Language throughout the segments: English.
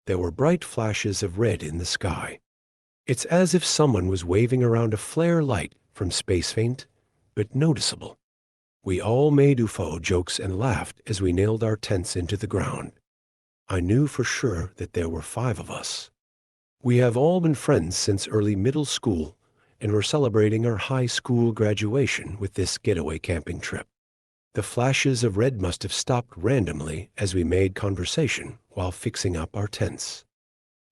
There were bright flashes of red in the sky. It's as if someone was waving around a flare light from space faint, but noticeable. We all made UFO jokes and laughed as we nailed our tents into the ground. I knew for sure that there were 5 of us. We have all been friends since early middle school, and we're celebrating our high school graduation with this getaway camping trip. The flashes of red must have stopped randomly as we made conversation while fixing up our tents.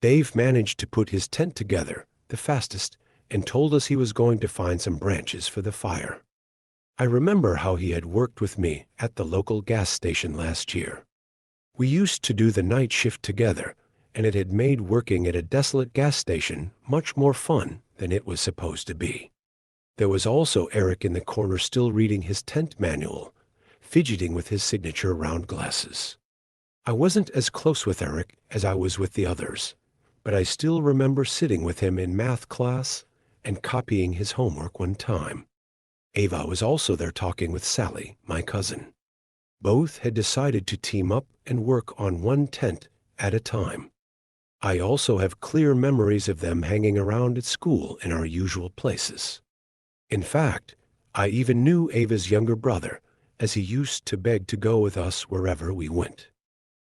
Dave managed to put his tent together the fastest and told us he was going to find some branches for the fire. I remember how he had worked with me at the local gas station last year. We used to do the night shift together, and it had made working at a desolate gas station much more fun than it was supposed to be. There was also Eric in the corner still reading his tent manual, fidgeting with his signature round glasses. I wasn't as close with Eric as I was with the others, but I still remember sitting with him in math class and copying his homework one time. Ava was also there talking with Sally, my cousin. Both had decided to team up and work on one tent at a time. I also have clear memories of them hanging around at school in our usual places. In fact, I even knew Ava's younger brother, as he used to beg to go with us wherever we went.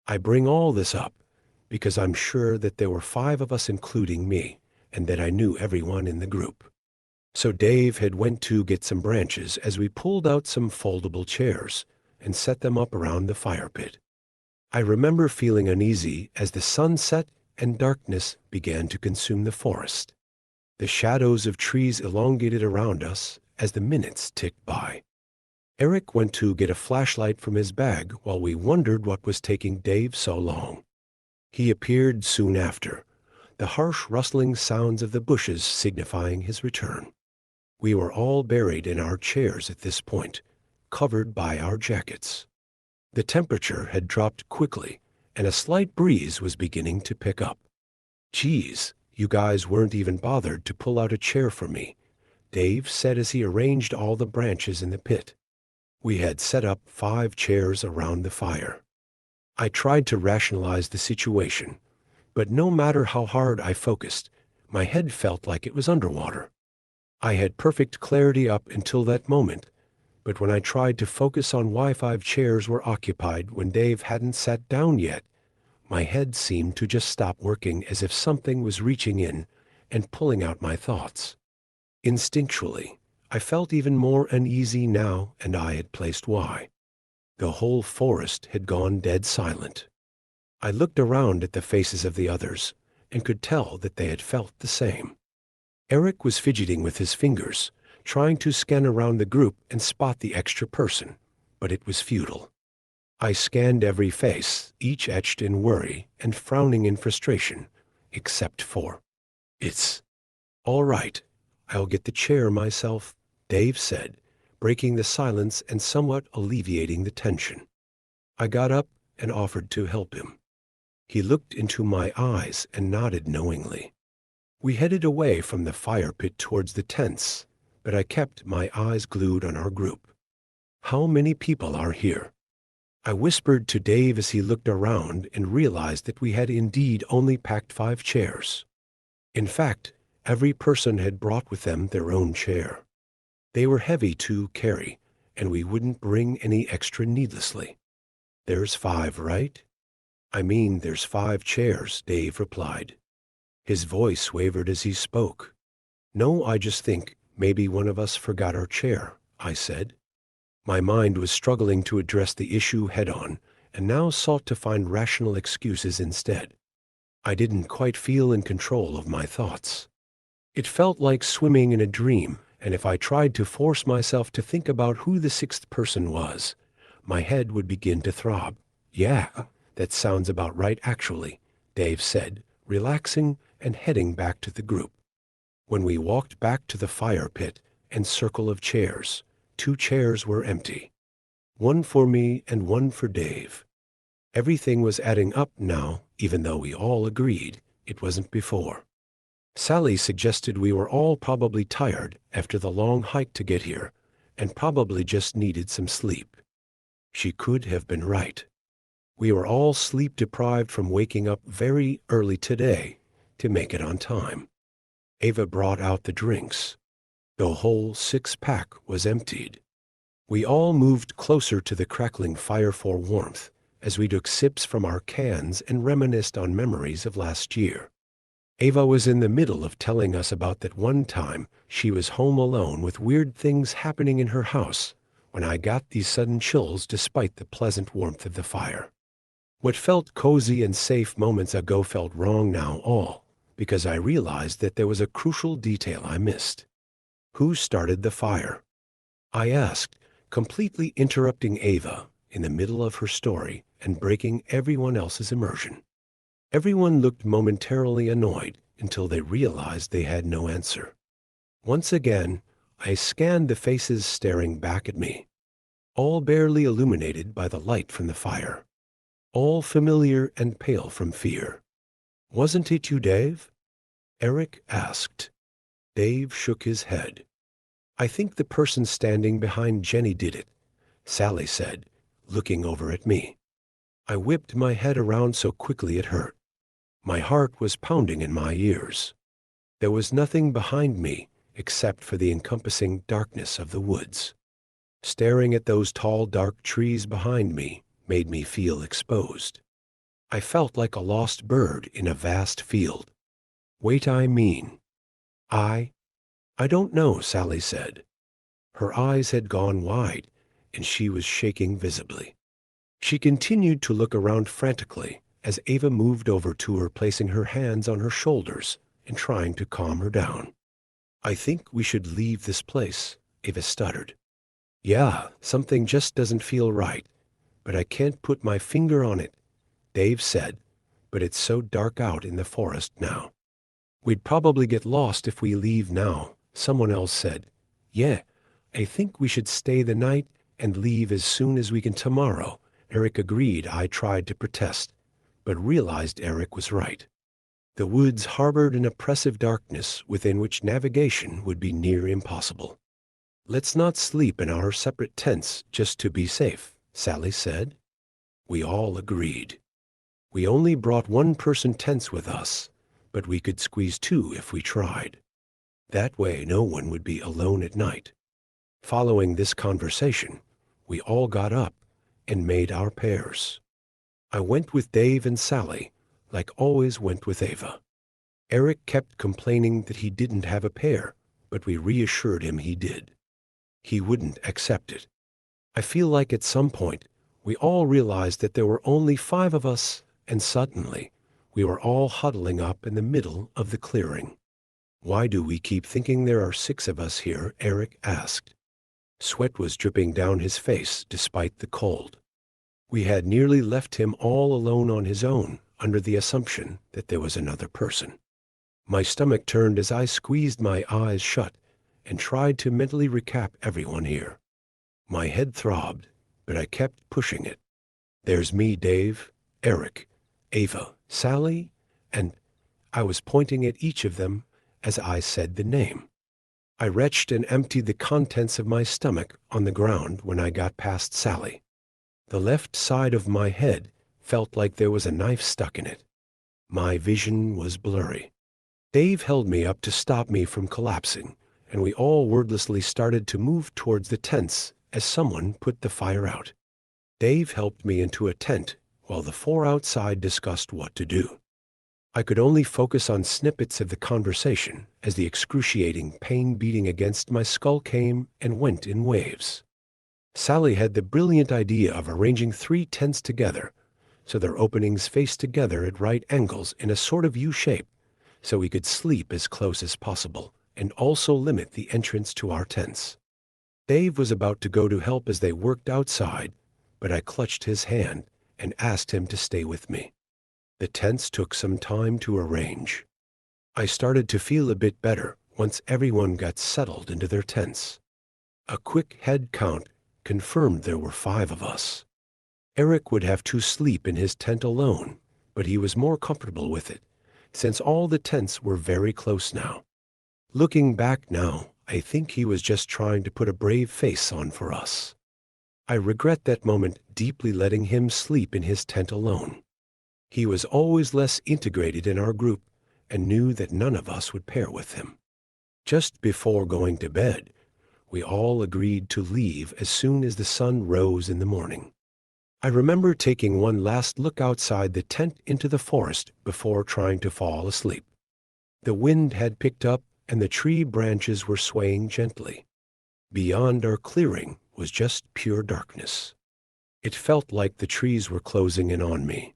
I bring all this up because I'm sure that there were 5 of us including me, and that I knew everyone in the group. So Dave had went to get some branches as we pulled out some foldable chairs and set them up around the fire pit. I remember feeling uneasy as the sun set and darkness began to consume the forest. The shadows of trees elongated around us as the minutes ticked by. Eric went to get a flashlight from his bag while we wondered what was taking Dave so long. He appeared soon after, the harsh rustling sounds of the bushes signifying his return. We were all buried in our chairs at this point, covered by our jackets. The temperature had dropped quickly, and a slight breeze was beginning to pick up. "Geez, you guys weren't even bothered to pull out a chair for me," Dave said as he arranged all the branches in the pit. We had set up 5 chairs around the fire. I tried to rationalize the situation, but no matter how hard I focused, my head felt like it was underwater. I had perfect clarity up until that moment, but when I tried to focus on why 5 chairs were occupied when Dave hadn't sat down yet, my head seemed to just stop working as if something was reaching in and pulling out my thoughts. Instinctually, I felt even more uneasy now, and I had placed why. The whole forest had gone dead silent. I looked around at the faces of the others and could tell that they had felt the same. Eric was fidgeting with his fingers, trying to scan around the group and spot the extra person, but it was futile. I scanned every face, each etched in worry and frowning in frustration, except for, "It's all right. I'll get the chair myself," Dave said, breaking the silence and somewhat alleviating the tension. I got up and offered to help him. He looked into my eyes and nodded knowingly. We headed away from the fire pit towards the tents, but I kept my eyes glued on our group. "How many people are here?" I whispered to Dave as he looked around and realized that we had indeed only packed 5 chairs. In fact, every person had brought with them their own chair. They were heavy to carry, and we wouldn't bring any extra needlessly. "There's 5, right?" "I mean, there's 5 chairs," Dave replied. His voice wavered as he spoke. "No, I just think maybe one of us forgot our chair," I said. My mind was struggling to address the issue head-on, and now sought to find rational excuses instead. I didn't quite feel in control of my thoughts. It felt like swimming in a dream, and if I tried to force myself to think about who the 6th person was, my head would begin to throb. "Yeah, that sounds about right actually," Dave said, relaxing and heading back to the group. When we walked back to the fire pit and circle of chairs, 2 chairs were empty. One for me and one for Dave. Everything was adding up now, even though we all agreed it wasn't before. Sally suggested we were all probably tired after the long hike to get here, and probably just needed some sleep. She could have been right. We were all sleep deprived from waking up very early today to make it on time. Ava brought out the drinks. The whole six-pack was emptied. We all moved closer to the crackling fire for warmth as we took sips from our cans and reminisced on memories of last year. Ava was in the middle of telling us about that one time she was home alone with weird things happening in her house when I got these sudden chills despite the pleasant warmth of the fire. What felt cozy and safe moments ago felt wrong now all because I realized that there was a crucial detail I missed. Who started the fire? I asked, completely interrupting Ava in the middle of her story and breaking everyone else's immersion. Everyone looked momentarily annoyed until they realized they had no answer. Once again, I scanned the faces staring back at me, all barely illuminated by the light from the fire, all familiar and pale from fear. "Wasn't it you, Dave?" Eric asked. Dave shook his head. "I think the person standing behind Jenny did it," Sally said, looking over at me. I whipped my head around so quickly it hurt. My heart was pounding in my ears. There was nothing behind me except for the encompassing darkness of the woods. Staring at those tall, dark trees behind me made me feel exposed. I felt like a lost bird in a vast field. "Wait, I mean." I don't know," Sally said. Her eyes had gone wide, and she was shaking visibly. She continued to look around frantically as Ava moved over to her, placing her hands on her shoulders and trying to calm her down. "I think we should leave this place," Ava stuttered. "Yeah, something just doesn't feel right, but I can't put my finger on it," Dave said, "but it's so dark out in the forest now." "We'd probably get lost if we leave now," someone else said. "Yeah, I think we should stay the night and leave as soon as we can tomorrow," Eric agreed. I tried to protest, but realized Eric was right. The woods harbored an oppressive darkness within which navigation would be near impossible. "Let's not sleep in our separate tents just to be safe," Sally said. We all agreed. We only brought one-person tents with us, but we could squeeze two if we tried. That way no one would be alone at night. Following this conversation, we all got up and made our pairs. I went with Dave and Sally, like always went with Ava. Eric kept complaining that he didn't have a pair, but we reassured him he did. He wouldn't accept it. I feel like at some point, we all realized that there were only 5 of us, and suddenly, we were all huddling up in the middle of the clearing. "Why do we keep thinking there are 6 of us here?" Eric asked. Sweat was dripping down his face despite the cold. We had nearly left him all alone on his own, under the assumption that there was another person. My stomach turned as I squeezed my eyes shut and tried to mentally recap everyone here. My head throbbed, but I kept pushing it. "There's me, Dave, Eric, Ava, Sally, and..." I was pointing at each of them as I said the name. I retched and emptied the contents of my stomach on the ground when I got past Sally. The left side of my head felt like there was a knife stuck in it. My vision was blurry. Dave held me up to stop me from collapsing, and we all wordlessly started to move towards the tents as someone put the fire out. Dave helped me into a tent while the 4 outside discussed what to do. I could only focus on snippets of the conversation as the excruciating pain beating against my skull came and went in waves. Sally had the brilliant idea of arranging 3 tents together, so their openings faced together at right angles in a sort of U shape, so we could sleep as close as possible and also limit the entrance to our tents. Dave was about to go to help as they worked outside, but I clutched his hand and asked him to stay with me. The tents took some time to arrange. I started to feel a bit better once everyone got settled into their tents. A quick head count confirmed there were 5 of us. Eric would have to sleep in his tent alone, but he was more comfortable with it, since all the tents were very close now. Looking back now, I think he was just trying to put a brave face on for us. I regret that moment deeply, letting him sleep in his tent alone. He was always less integrated in our group and knew that none of us would pair with him. Just before going to bed, we all agreed to leave as soon as the sun rose in the morning. I remember taking one last look outside the tent into the forest before trying to fall asleep. The wind had picked up and the tree branches were swaying gently. Beyond our clearing was just pure darkness. It felt like the trees were closing in on me.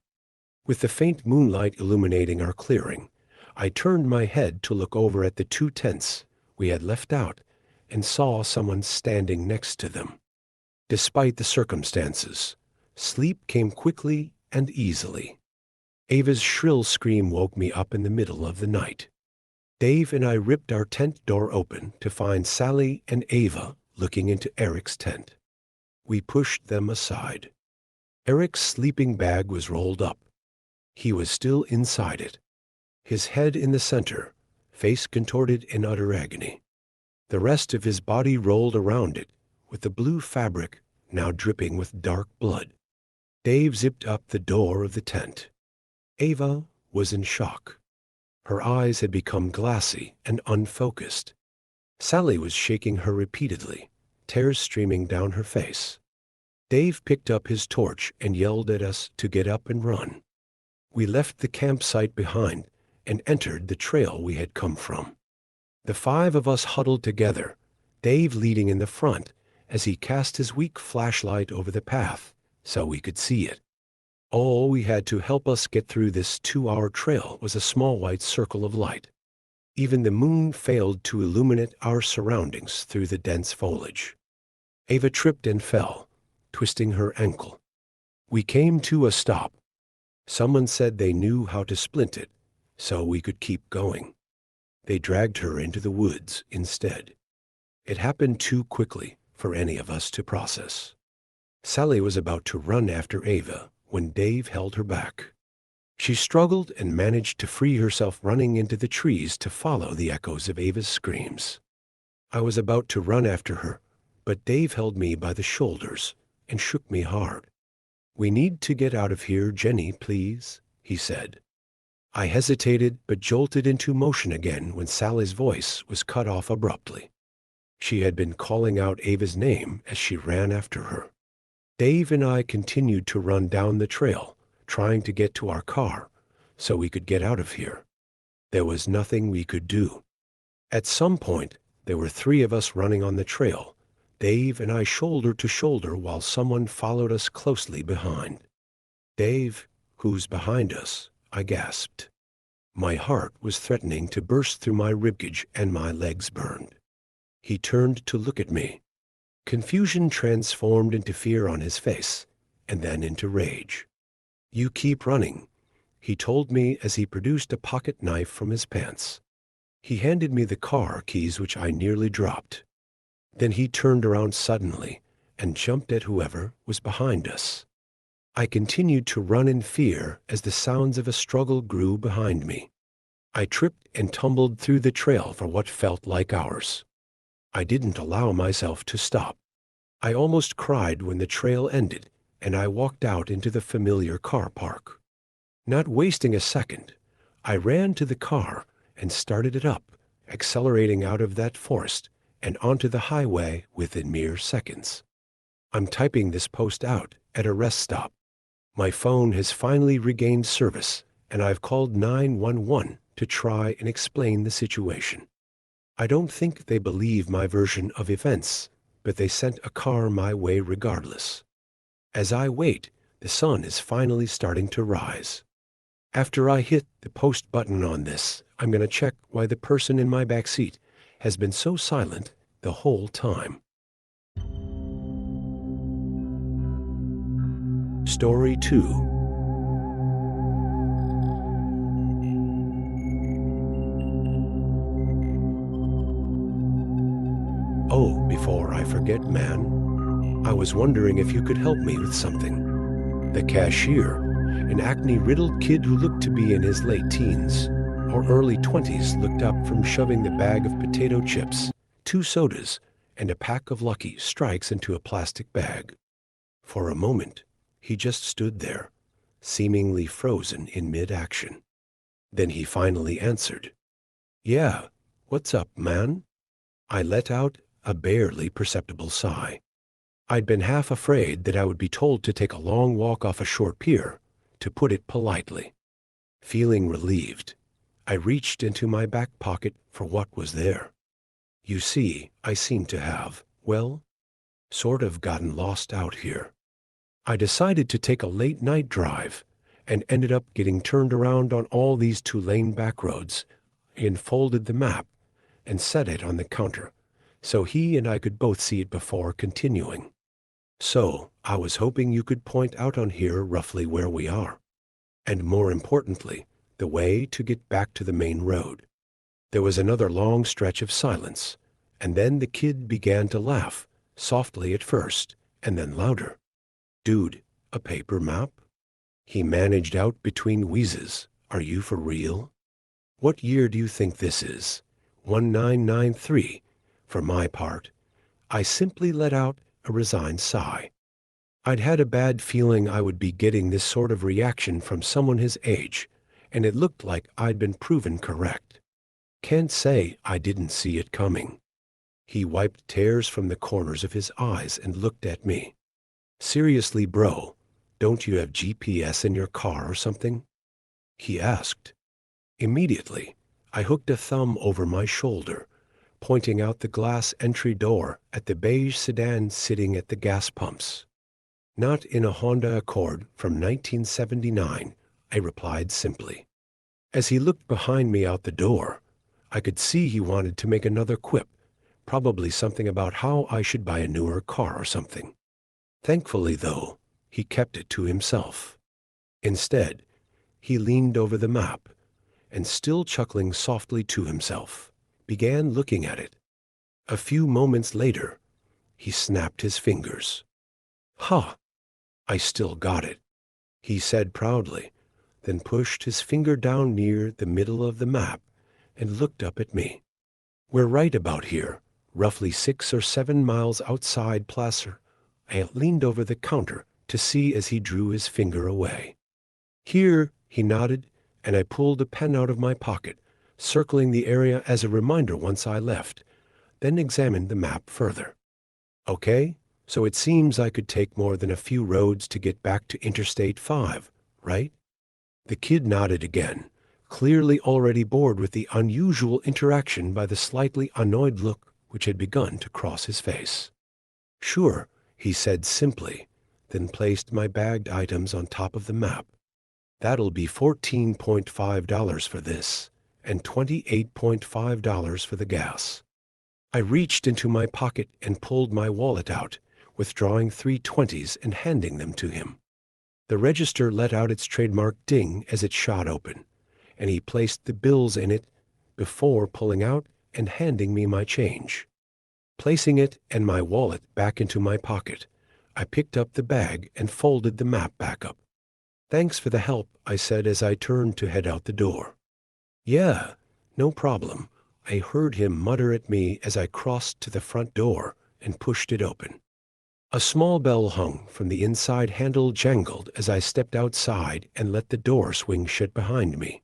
With the faint moonlight illuminating our clearing, I turned my head to look over at the two tents we had left out and saw someone standing next to them. Despite the circumstances, sleep came quickly and easily. Ava's shrill scream woke me up in the middle of the night. Dave and I ripped our tent door open to find Sally and Ava looking into Eric's tent. We pushed them aside. Eric's sleeping bag was rolled up. He was still inside it, his head in the center, face contorted in utter agony. The rest of his body rolled around it, with the blue fabric now dripping with dark blood. Dave zipped up the door of the tent. Ava was in shock. Her eyes had become glassy and unfocused. Sally was shaking her repeatedly, tears streaming down her face. Dave picked up his torch and yelled at us to get up and run. We left the campsite behind and entered the trail we had come from. The five of us huddled together, Dave leading in the front as he cast his weak flashlight over the path so we could see it. All we had to help us get through this 2-hour trail was a small white circle of light. Even the moon failed to illuminate our surroundings through the dense foliage. Ava tripped and fell, twisting her ankle. We came to a stop. Someone said they knew how to splint it, so we could keep going. They dragged her into the woods instead. It happened too quickly for any of us to process. Sally was about to run after Ava when Dave held her back. She struggled and managed to free herself, running into the trees to follow the echoes of Ava's screams. I was about to run after her, but Dave held me by the shoulders and shook me hard. "We need to get out of here, Jenny, please," he said. I hesitated but jolted into motion again when Sally's voice was cut off abruptly. She had been calling out Ava's name as she ran after her. Dave and I continued to run down the trail, trying to get to our car so we could get out of here. There was nothing we could do. At some point, there were 3 of us running on the trail, Dave and I shoulder to shoulder, while someone followed us closely behind. "Dave, who's behind us?" I gasped. My heart was threatening to burst through my ribcage and my legs burned. He turned to look at me. Confusion transformed into fear on his face, and then into rage. "You keep running," he told me as he produced a pocket knife from his pants. He handed me the car keys, which I nearly dropped. Then he turned around suddenly and jumped at whoever was behind us. I continued to run in fear as the sounds of a struggle grew behind me. I tripped and tumbled through the trail for what felt like hours. I didn't allow myself to stop. I almost cried when the trail ended and I walked out into the familiar car park. Not wasting a second, I ran to the car and started it up, accelerating out of that forest and onto the highway within mere seconds. I'm typing this post out at a rest stop. My phone has finally regained service, and I've called 911 to try and explain the situation. I don't think they believe my version of events, but they sent a car my way regardless. As I wait, the sun is finally starting to rise. After I hit the post button on this, I'm going to check why the person in my back seat has been so silent the whole time. Story 2. Oh, before I forget, man, I was wondering if you could help me with something. The cashier, an acne-riddled kid who looked to be in his late teens or early 20s, looked up from shoving the bag of potato chips, 2 sodas, and a pack of Lucky Strikes into a plastic bag. For a moment, he just stood there, seemingly frozen in mid-action. Then he finally answered, "Yeah, what's up, man?" I let out a barely perceptible sigh. I'd been half afraid that I would be told to take a long walk off a short pier, to put it politely. Feeling relieved, I reached into my back pocket for what was there. You see, I seem to have, well, sort of gotten lost out here. I decided to take a late-night drive and ended up getting turned around on all these two-lane back roads. I unfolded the map and set it on the counter so he and I could both see it before continuing. "So, I was hoping you could point out on here roughly where we are, and more importantly, the way to get back to the main road." There was another long stretch of silence, and then the kid began to laugh, softly at first, and then louder. "Dude, a paper map?" he managed out between wheezes. "Are you for real? What year do you think this is? 1993. For my part, I simply let out a resigned sigh. I'd had a bad feeling I would be getting this sort of reaction from someone his age, and it looked like I'd been proven correct. Can't say I didn't see it coming. He wiped tears from the corners of his eyes and looked at me. "Seriously, bro, don't you have GPS in your car or something?" he asked. Immediately, I hooked a thumb over my shoulder, pointing out the glass entry door at the beige sedan sitting at the gas pumps. "Not in a Honda Accord from 1979, I replied simply. As he looked behind me out the door, I could see he wanted to make another quip, probably something about how I should buy a newer car or something. Thankfully, though, he kept it to himself. Instead, he leaned over the map and, still chuckling softly to himself, began looking at it. A few moments later, he snapped his fingers. "Ha! I still got it," he said proudly, then pushed his finger down near the middle of the map and looked up at me. "We're right about here, roughly 6 or 7 miles outside Placer." I leaned over the counter to see as he drew his finger away. "Here," he nodded, and I pulled a pen out of my pocket, circling the area as a reminder once I left, then examined the map further. "Okay, so it seems I could take more than a few roads to get back to Interstate 5, right?" The kid nodded again, clearly already bored with the unusual interaction by the slightly annoyed look which had begun to cross his face. "Sure," he said simply, then placed my bagged items on top of the map. "That'll be $14.5 for this, and $28.5 for the gas." I reached into my pocket and pulled my wallet out, withdrawing 3 20s and handing them to him. The register let out its trademark ding as it shot open, and he placed the bills in it before pulling out and handing me my change. Placing it and my wallet back into my pocket, I picked up the bag and folded the map back up. "Thanks for the help," I said as I turned to head out the door. "Yeah, no problem," I heard him mutter at me as I crossed to the front door and pushed it open. A small bell hung from the inside handle jangled as I stepped outside and let the door swing shut behind me.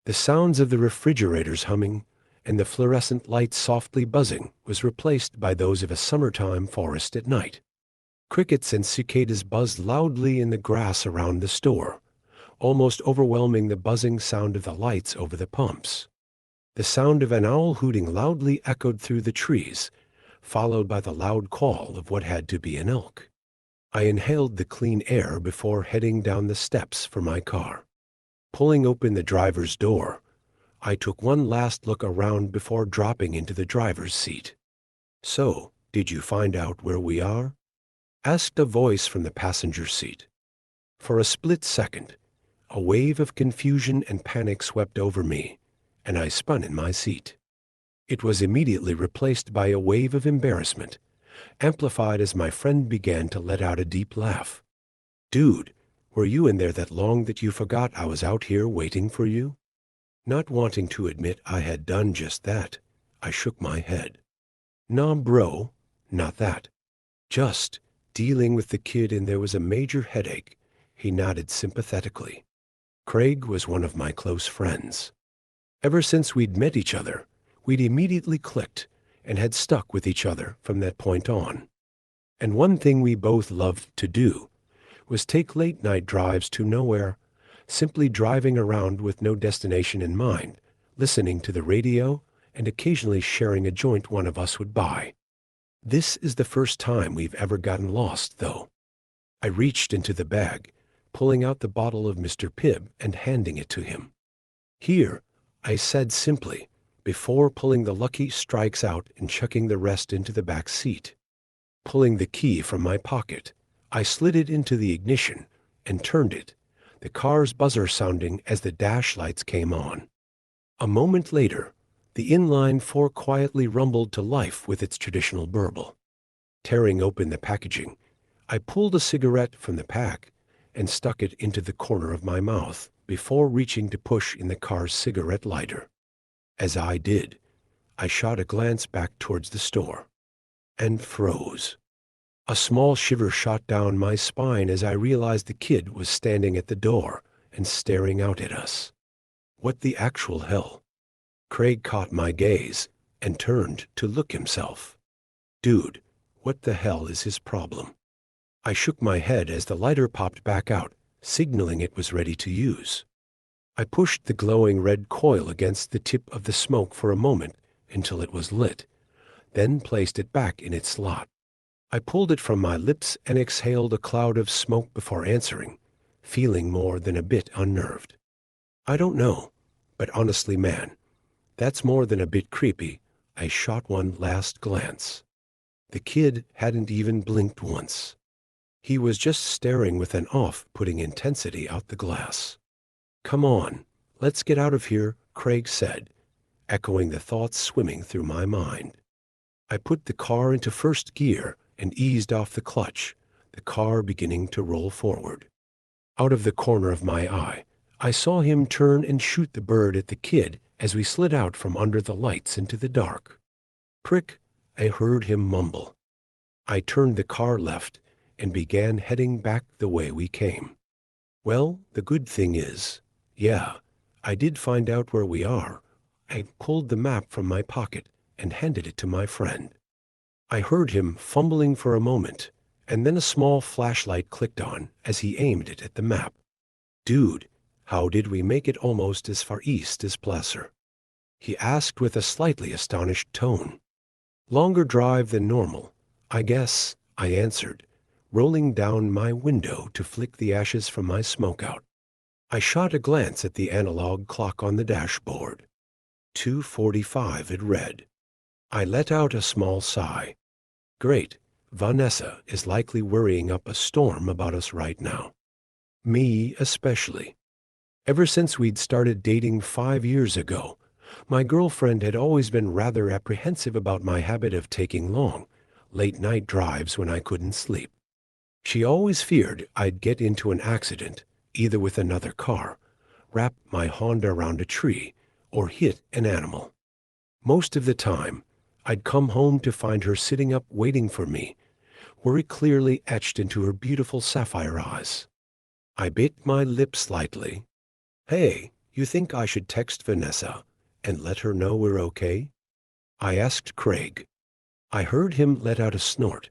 The sounds of the refrigerators humming and the fluorescent lights softly buzzing was replaced by those of a summertime forest at night. Crickets and cicadas buzzed loudly in the grass around the store, almost overwhelming the buzzing sound of the lights over the pumps. The sound of an owl hooting loudly echoed through the trees, followed by the loud call of what had to be an elk. I inhaled the clean air before heading down the steps for my car. Pulling open the driver's door, I took one last look around before dropping into the driver's seat. "So, did you find out where we are?" asked a voice from the passenger seat. For a split second, a wave of confusion and panic swept over me, and I spun in my seat. It was immediately replaced by a wave of embarrassment, amplified as my friend began to let out a deep laugh. "Dude, were you in there that long that you forgot I was out here waiting for you?" Not wanting to admit I had done just that, I shook my head. "Nah, bro, not that. Just dealing with the kid and there was a major headache. He nodded sympathetically. Craig was one of my close friends. Ever since we'd met each other, we'd immediately clicked and had stuck with each other from that point on. And one thing we both loved to do was take late-night drives to nowhere, simply driving around with no destination in mind, listening to the radio and occasionally sharing a joint one of us would buy. This is the first time we've ever gotten lost, though. I reached into the bag, pulling out the bottle of Mr. Pibb and handing it to him. "Here," I said simply, before pulling the Lucky Strikes out and chucking the rest into the back seat. Pulling the key from my pocket, I slid it into the ignition and turned it, the car's buzzer sounding as the dash lights came on. A moment later, the inline four quietly rumbled to life with its traditional burble. Tearing open the packaging, I pulled a cigarette from the pack and stuck it into the corner of my mouth before reaching to push in the car's cigarette lighter. As I did, I shot a glance back towards the store and froze. A small shiver shot down my spine as I realized the kid was standing at the door and staring out at us. What the actual hell? Craig caught my gaze and turned to look himself. Dude, what the hell is his problem? I shook my head as the lighter popped back out, signaling it was ready to use. I pushed the glowing red coil against the tip of the smoke for a moment until it was lit, then placed it back in its slot. I pulled it from my lips and exhaled a cloud of smoke before answering, feeling more than a bit unnerved. "I don't know, but honestly, man, that's more than a bit creepy." I shot one last glance. The kid hadn't even blinked once. He was just staring with an off-putting intensity out the glass. "Come on, let's get out of here," Craig said, echoing the thoughts swimming through my mind. I put the car into first gear and eased off the clutch, the car beginning to roll forward. Out of the corner of my eye, I saw him turn and shoot the bird at the kid as we slid out from under the lights into the dark. "Prick," I heard him mumble. I turned the car left and began heading back the way we came. Well, the good thing is, yeah, I did find out where we are. I pulled the map from my pocket and handed it to my friend. I heard him fumbling for a moment, and then a small flashlight clicked on as he aimed it at the map. "Dude, how did we make it almost as far east as Placer?" he asked with a slightly astonished tone. "Longer drive than normal, I guess," I answered, rolling down my window to flick the ashes from my smokeout. I shot a glance at the analog clock on the dashboard. 2:45 it read. I let out a small sigh. Great, Vanessa is likely worrying up a storm about us right now. Me especially. Ever since we'd started dating 5 years ago, my girlfriend had always been rather apprehensive about my habit of taking long, late-night drives when I couldn't sleep. She always feared I'd get into an accident, either with another car, wrap my Honda around a tree, or hit an animal. Most of the time, I'd come home to find her sitting up waiting for me, worry clearly etched into her beautiful sapphire eyes. I bit my lip slightly. "Hey, you think I should text Vanessa and let her know we're okay?" I asked Craig. I heard him let out a snort.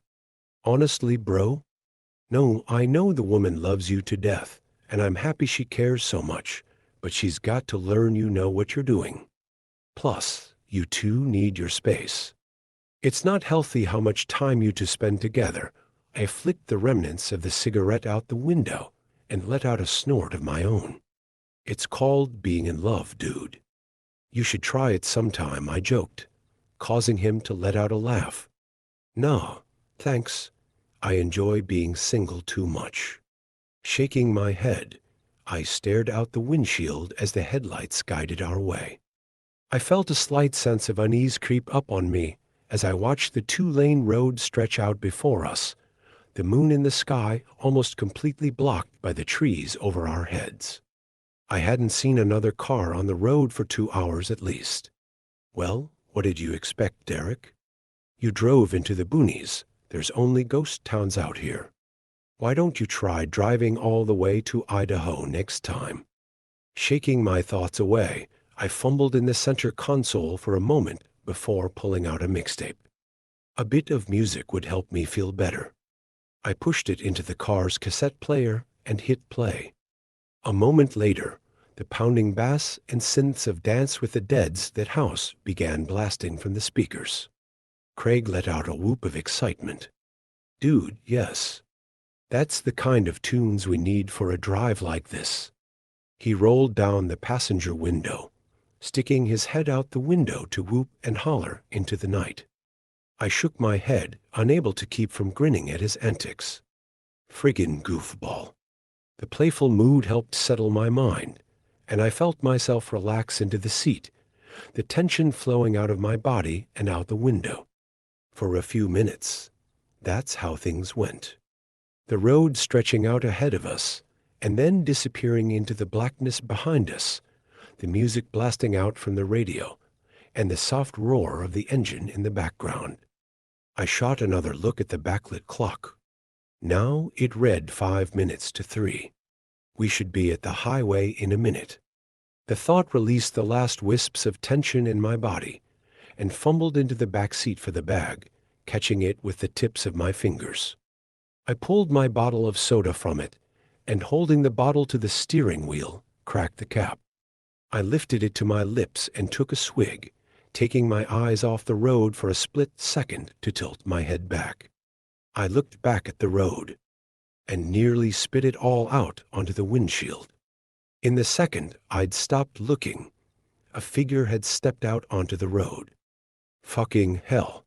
"Honestly, bro? No, I know the woman loves you to death, and I'm happy she cares so much, but she's got to learn you know what you're doing. Plus, you two need your space. It's not healthy how much time you two spend together." I flicked the remnants of the cigarette out the window and let out a snort of my own. "It's called being in love, dude. You should try it sometime," I joked, causing him to let out a laugh. "No, thanks. I enjoy being single too much." Shaking my head, I stared out the windshield as the headlights guided our way. I felt a slight sense of unease creep up on me as I watched the two-lane road stretch out before us, the moon in the sky almost completely blocked by the trees over our heads. I hadn't seen another car on the road for 2 hours at least. "Well, what did you expect, Derek? You drove into the boonies, There's only ghost towns out here. Why don't you try driving all the way to Idaho next time?" Shaking my thoughts away, I fumbled in the center console for a moment before pulling out a mixtape. A bit of music would help me feel better. I pushed it into the car's cassette player and hit play. A moment later, the pounding bass and synths of Dance with the Dead's That House began blasting from the speakers. Craig let out a whoop of excitement. "Dude, yes. That's the kind of tunes we need for a drive like this." He rolled down the passenger window, sticking his head out the window to whoop and holler into the night. I shook my head, unable to keep from grinning at his antics. Friggin' goofball. The playful mood helped settle my mind, and I felt myself relax into the seat, the tension flowing out of my body and out the window. For a few minutes, that's how things went. The road stretching out ahead of us, and then disappearing into the blackness behind us, the music blasting out from the radio, and the soft roar of the engine in the background. I shot another look at the backlit clock. Now it read 5 minutes to 3. We should be at the highway in a minute. The thought released the last wisps of tension in my body, and fumbled into the back seat for the bag, catching it with the tips of my fingers. I pulled my bottle of soda from it, and holding the bottle to the steering wheel, cracked the cap. I lifted it to my lips and took a swig, taking my eyes off the road for a split second to tilt my head back. I looked back at the road, and nearly spit it all out onto the windshield. In the second I'd stopped looking, a figure had stepped out onto the road. "Fucking hell!"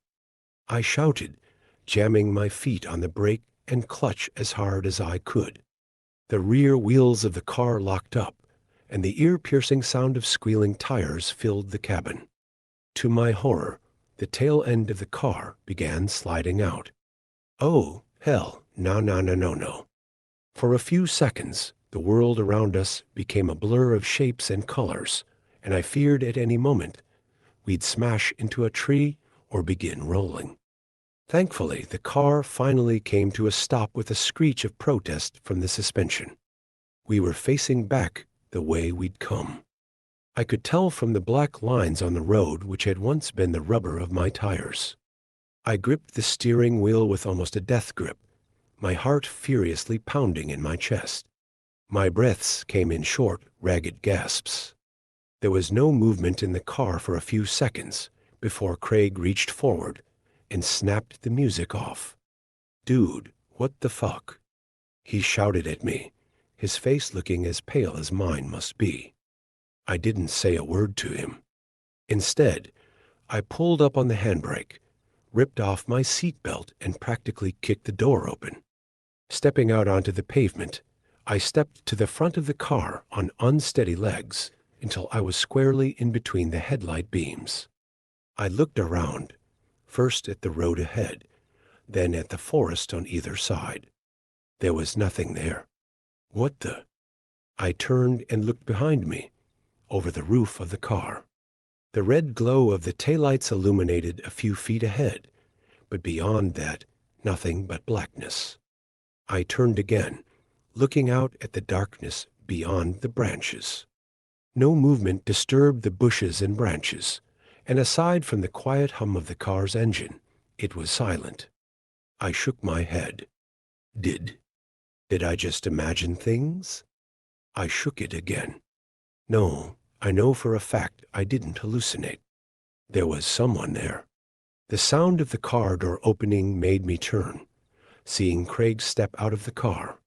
I shouted, jamming my feet on the brake and clutch as hard as I could. The rear wheels of the car locked up, and the ear-piercing sound of squealing tires filled the cabin. To my horror, the tail end of the car began sliding out. Oh, hell, no. For a few seconds, the world around us became a blur of shapes and colors, and I feared at any moment we'd smash into a tree or begin rolling. Thankfully, the car finally came to a stop with a screech of protest from the suspension. We were facing back the way we'd come. I could tell from the black lines on the road which had once been the rubber of my tires. I gripped the steering wheel with almost a death grip, my heart furiously pounding in my chest. My breaths came in short, ragged gasps. There was no movement in the car for a few seconds before Craig reached forward and snapped the music off. "Dude, what the fuck?" he shouted at me, his face looking as pale as mine must be. I didn't say a word to him. Instead, I pulled up on the handbrake, ripped off my seatbelt, and practically kicked the door open. Stepping out onto the pavement, I stepped to the front of the car on unsteady legs until I was squarely in between the headlight beams. I looked around, first at the road ahead, then at the forest on either side. There was nothing there. What the? I turned and looked behind me, over the roof of the car. The red glow of the taillights illuminated a few feet ahead, but beyond that, nothing but blackness. I turned again, looking out at the darkness beyond the branches. No movement disturbed the bushes and branches, and aside from the quiet hum of the car's engine, it was silent. I shook my head. Did I just imagine things? I shook it again. No, I know for a fact I didn't hallucinate. There was someone there. The sound of the car door opening made me turn, seeing Craig step out of the car.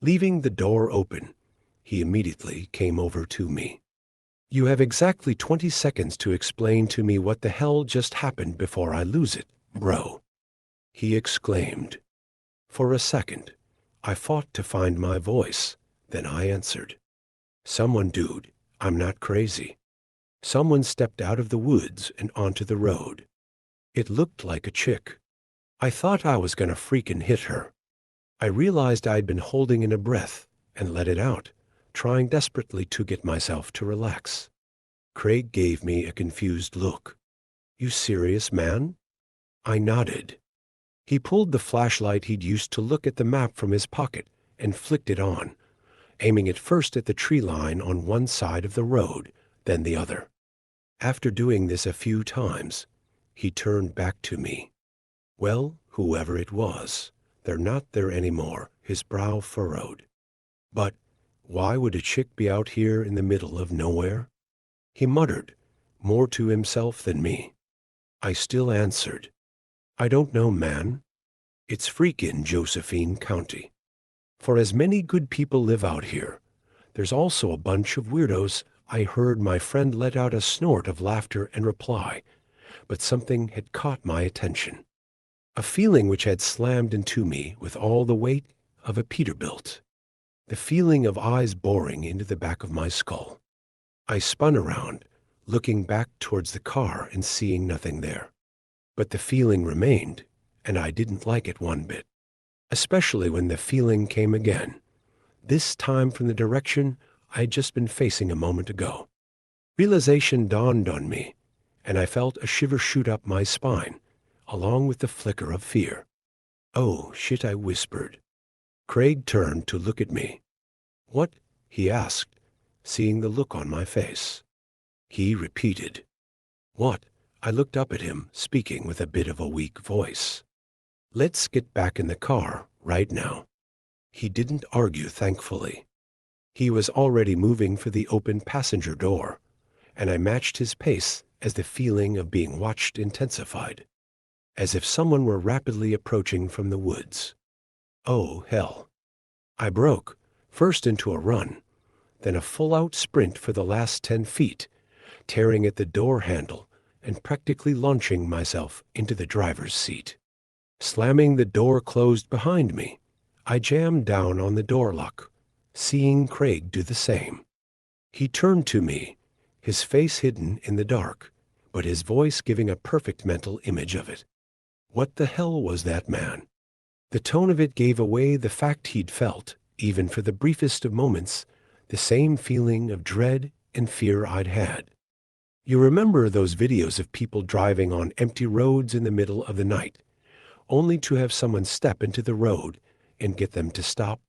Leaving the door open, he immediately came over to me. "You have exactly 20 seconds to explain to me what the hell just happened before I lose it, bro," he exclaimed. For a second, I fought to find my voice, then I answered. "Someone, dude, I'm not crazy. Someone stepped out of the woods and onto the road. It looked like a chick. I thought I was gonna freaking hit her. I realized I'd been holding in a breath and let it out, trying desperately to get myself to relax." Craig gave me a confused look. "You serious, man?" I nodded. He pulled the flashlight he'd used to look at the map from his pocket and flicked it on, aiming it first at the tree line on one side of the road, then the other. After doing this a few times, he turned back to me. Well, whoever it was, they're not there anymore, his brow furrowed. But why would a chick be out here in the middle of nowhere? He muttered, more to himself than me. I still answered, I don't know, man. It's freakin' Josephine County. For as many good people live out here, there's also a bunch of weirdos. I heard my friend let out a snort of laughter and reply, but something had caught my attention. A feeling which had slammed into me with all the weight of a Peterbilt. The feeling of eyes boring into the back of my skull. I spun around, looking back towards the car and seeing nothing there. But the feeling remained, and I didn't like it one bit. Especially when the feeling came again, this time from the direction I'd just been facing a moment ago. Realization dawned on me, and I felt a shiver shoot up my spine, along with the flicker of fear. Oh, shit, I whispered. Craig turned to look at me. What? He asked, seeing the look on my face. He repeated. What? I looked up at him, speaking with a bit of a weak voice. Let's get back in the car, right now. He didn't argue, thankfully. He was already moving for the open passenger door, and I matched his pace as the feeling of being watched intensified, as if someone were rapidly approaching from the woods. Oh, hell. I broke, first into a run, then a full-out sprint for the last 10 feet, tearing at the door handle and practically launching myself into the driver's seat. Slamming the door closed behind me, I jammed down on the door lock, seeing Craig do the same. He turned to me, his face hidden in the dark, but his voice giving a perfect mental image of it. What the hell was that, man? The tone of it gave away the fact he'd felt, even for the briefest of moments, the same feeling of dread and fear I'd had. You remember those videos of people driving on empty roads in the middle of the night, only to have someone step into the road and get them to stop?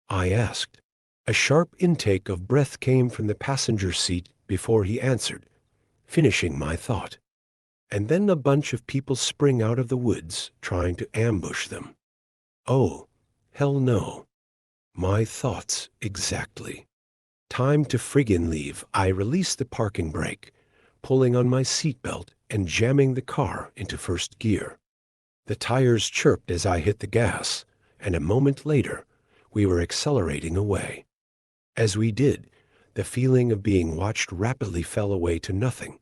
I asked. A sharp intake of breath came from the passenger seat before he answered, finishing my thought. And then a bunch of people spring out of the woods, trying to ambush them. Oh, hell no. My thoughts exactly. Time to friggin' leave. I released the parking brake, pulling on my seatbelt and jamming the car into first gear. The tires chirped as I hit the gas, and a moment later, we were accelerating away. As we did, the feeling of being watched rapidly fell away to nothing,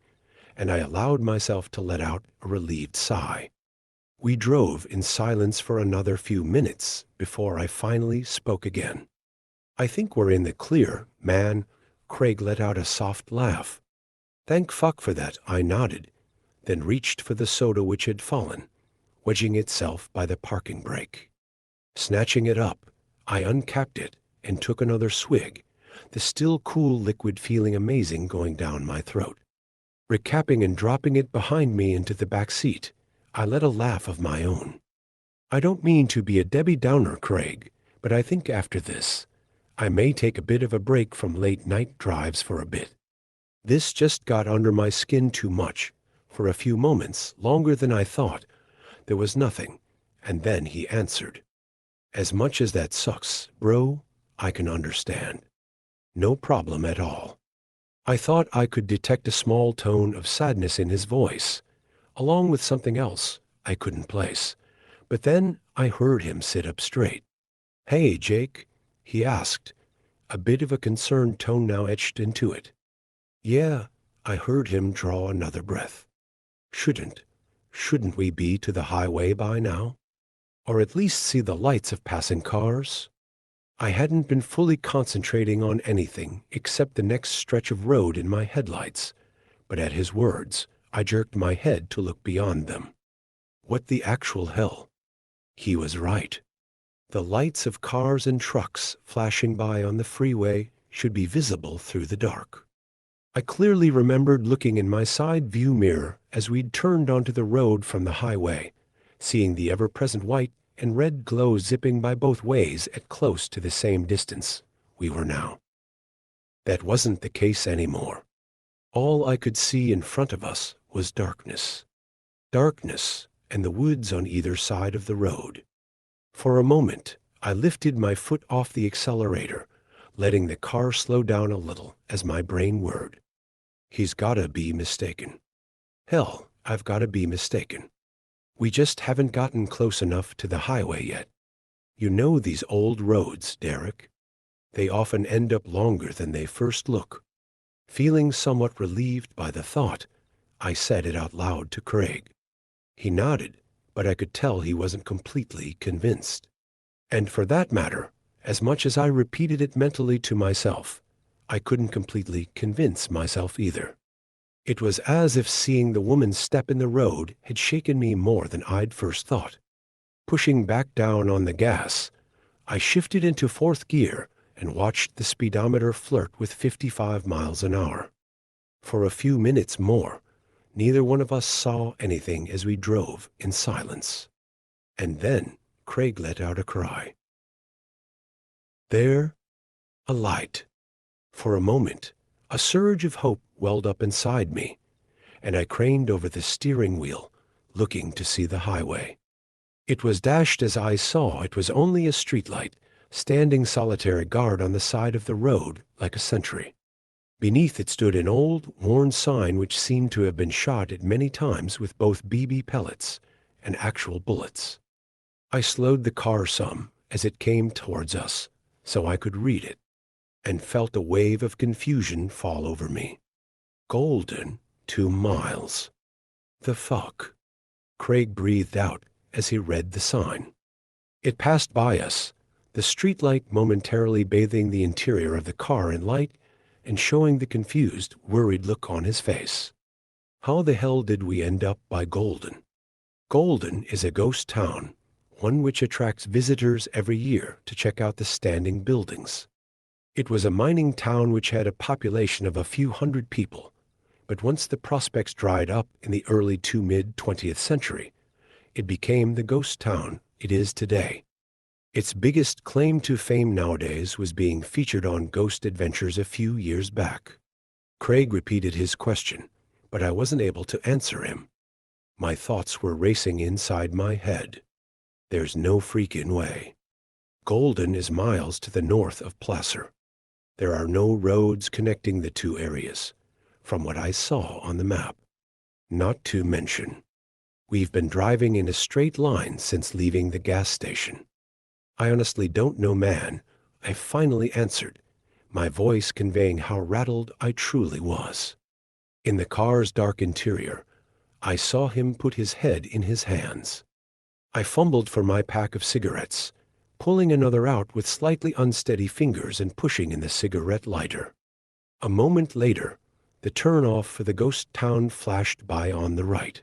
and I allowed myself to let out a relieved sigh. We drove in silence for another few minutes before I finally spoke again. I think we're in the clear, man. Craig let out a soft laugh. Thank fuck for that, I nodded, then reached for the soda which had fallen, wedging itself by the parking brake. Snatching it up, I uncapped it and took another swig, the still cool liquid feeling amazing going down my throat. Recapping and dropping it behind me into the back seat, I let a laugh of my own. I don't mean to be a Debbie Downer, Craig, but I think after this, I may take a bit of a break from late-night drives for a bit. This just got under my skin too much. For a few moments, longer than I thought, there was nothing, and then he answered. As much as that sucks, bro, I can understand. No problem at all. I thought I could detect a small tone of sadness in his voice, along with something else I couldn't place. But then I heard him sit up straight. Hey, Jake, he asked, a bit of a concerned tone now etched into it. Yeah, I heard him draw another breath. Shouldn't we be to the highway by now? Or at least see the lights of passing cars? I hadn't been fully concentrating on anything except the next stretch of road in my headlights, but at his words, I jerked my head to look beyond them. What the actual hell? He was right. The lights of cars and trucks flashing by on the freeway should be visible through the dark. I clearly remembered looking in my side view mirror as we'd turned onto the road from the highway, seeing the ever-present white and red glow zipping by both ways at close to the same distance we were now. That wasn't the case anymore. All I could see in front of us was darkness. Darkness and the woods on either side of the road. For a moment, I lifted my foot off the accelerator, letting the car slow down a little as my brain whirred. He's gotta be mistaken. Hell, I've gotta be mistaken. We just haven't gotten close enough to the highway yet. You know these old roads, Derek. They often end up longer than they first look. Feeling somewhat relieved by the thought, I said it out loud to Craig. He nodded, but I could tell he wasn't completely convinced. And for that matter, as much as I repeated it mentally to myself, I couldn't completely convince myself either. It was as if seeing the woman's step in the road had shaken me more than I'd first thought. Pushing back down on the gas, I shifted into fourth gear and watched the speedometer flirt with 55 miles an hour. For a few minutes more, neither one of us saw anything as we drove in silence. And then Craig let out a cry. There, a light. For a moment, a surge of hope welled up inside me, and I craned over the steering wheel, looking to see the highway. It was dashed as I saw it was only a streetlight, standing solitary guard on the side of the road like a sentry. Beneath it stood an old, worn sign which seemed to have been shot at many times with both BB pellets and actual bullets. I slowed the car some as it came towards us, so I could read it, and felt a wave of confusion fall over me. Golden 2 miles. The fuck? Craig breathed out as he read the sign. It passed by us, the streetlight momentarily bathing the interior of the car in light and showing the confused, worried look on his face. How the hell did we end up by Golden? Golden is a ghost town, one which attracts visitors every year to check out the standing buildings. It was a mining town which had a population of a few hundred people, but once the prospects dried up in the early to mid-20th century, it became the ghost town it is today. Its biggest claim to fame nowadays was being featured on Ghost Adventures a few years back. Craig repeated his question, but I wasn't able to answer him. My thoughts were racing inside my head. There's no freaking way. Golden is miles to the north of Placer. There are no roads connecting the two areas, from what I saw on the map. Not to mention, we've been driving in a straight line since leaving the gas station. I honestly don't know, man, I finally answered, my voice conveying how rattled I truly was. In the car's dark interior, I saw him put his head in his hands. I fumbled for my pack of cigarettes, pulling another out with slightly unsteady fingers and pushing in the cigarette lighter. A moment later, the turnoff for the ghost town flashed by on the right.